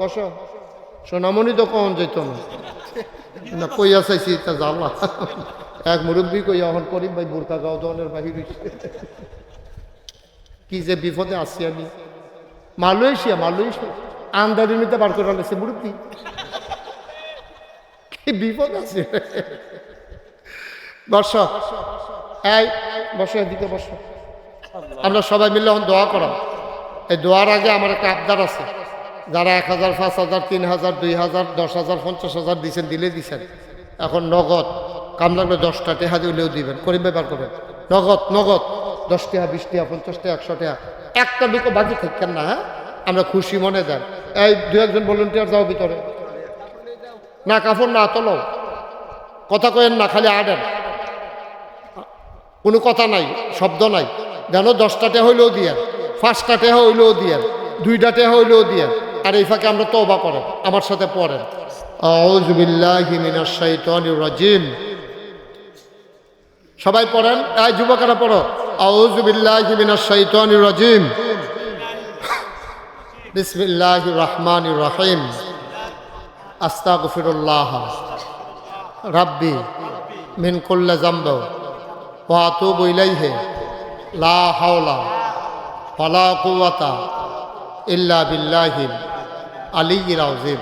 [SPEAKER 1] বসো সোনামণি তো কখন যেত না কইয়া চাইছি তা জানলা এক মুরব্বী কইয়া এখন করিম ভাই বুরকা গাও দনের বাহির কি যে বিপদে আসছি আমি মালয়েশিয়া আমদানি নিতে বার করে আনছে মুরব্বী কি বিপদ আছে বসো এই বসো এদিকে বসো আমরা সবাই মিলে এখন দোয়া করাম এই দোয়ার আগে আমার একটা আবদার আছে যারা 1000 5000 3000 2000 10,000 50,000 দিচ্ছেন দিছেন এখন নগদ কাম লাগলে 10টা টেহা দিলেও দিবেন করিম ব্যাপার করেন নগদ 10 টাকা 20 টাকা 50 টাকা 100 টাকা একটা লোক বাকি থাকেন না হ্যাঁ আমরা খুশি মনে যান এই 2-1 ভলেন্টিয়ার যাও ভিতরে না কাপড় না তোলো কথা কয়েন না খালি আডেন কোনো কথা নাই শব্দ নাই জানো 10টা টেহা হইলেও দিয়ে 5টা টেহা হইলেও দিয়ে 2টা টেহা হইলেও দিয়ে আর এই ফাঁকে আমরা তওবা করেন আমার সাথে পড়েন আউযু বিল্লাহি মিনাশ শাইতানির রাজিম সবাই পড়েন এই যুবকেরা পড়ো আউযু বিল্লাহি মিনাশ শাইতানির রাজিম বিসমিল্লাহির রহমানির রহিম আস্তাগফিরুল্লাহ রাব্বি মিন কুল্লি যামব ওয়া আতুবু ইলাইহি লা হাওলা ওয়ালা কুওয়াতা ইল্লা বিল্লাহিল আলিয়্যিল আযীম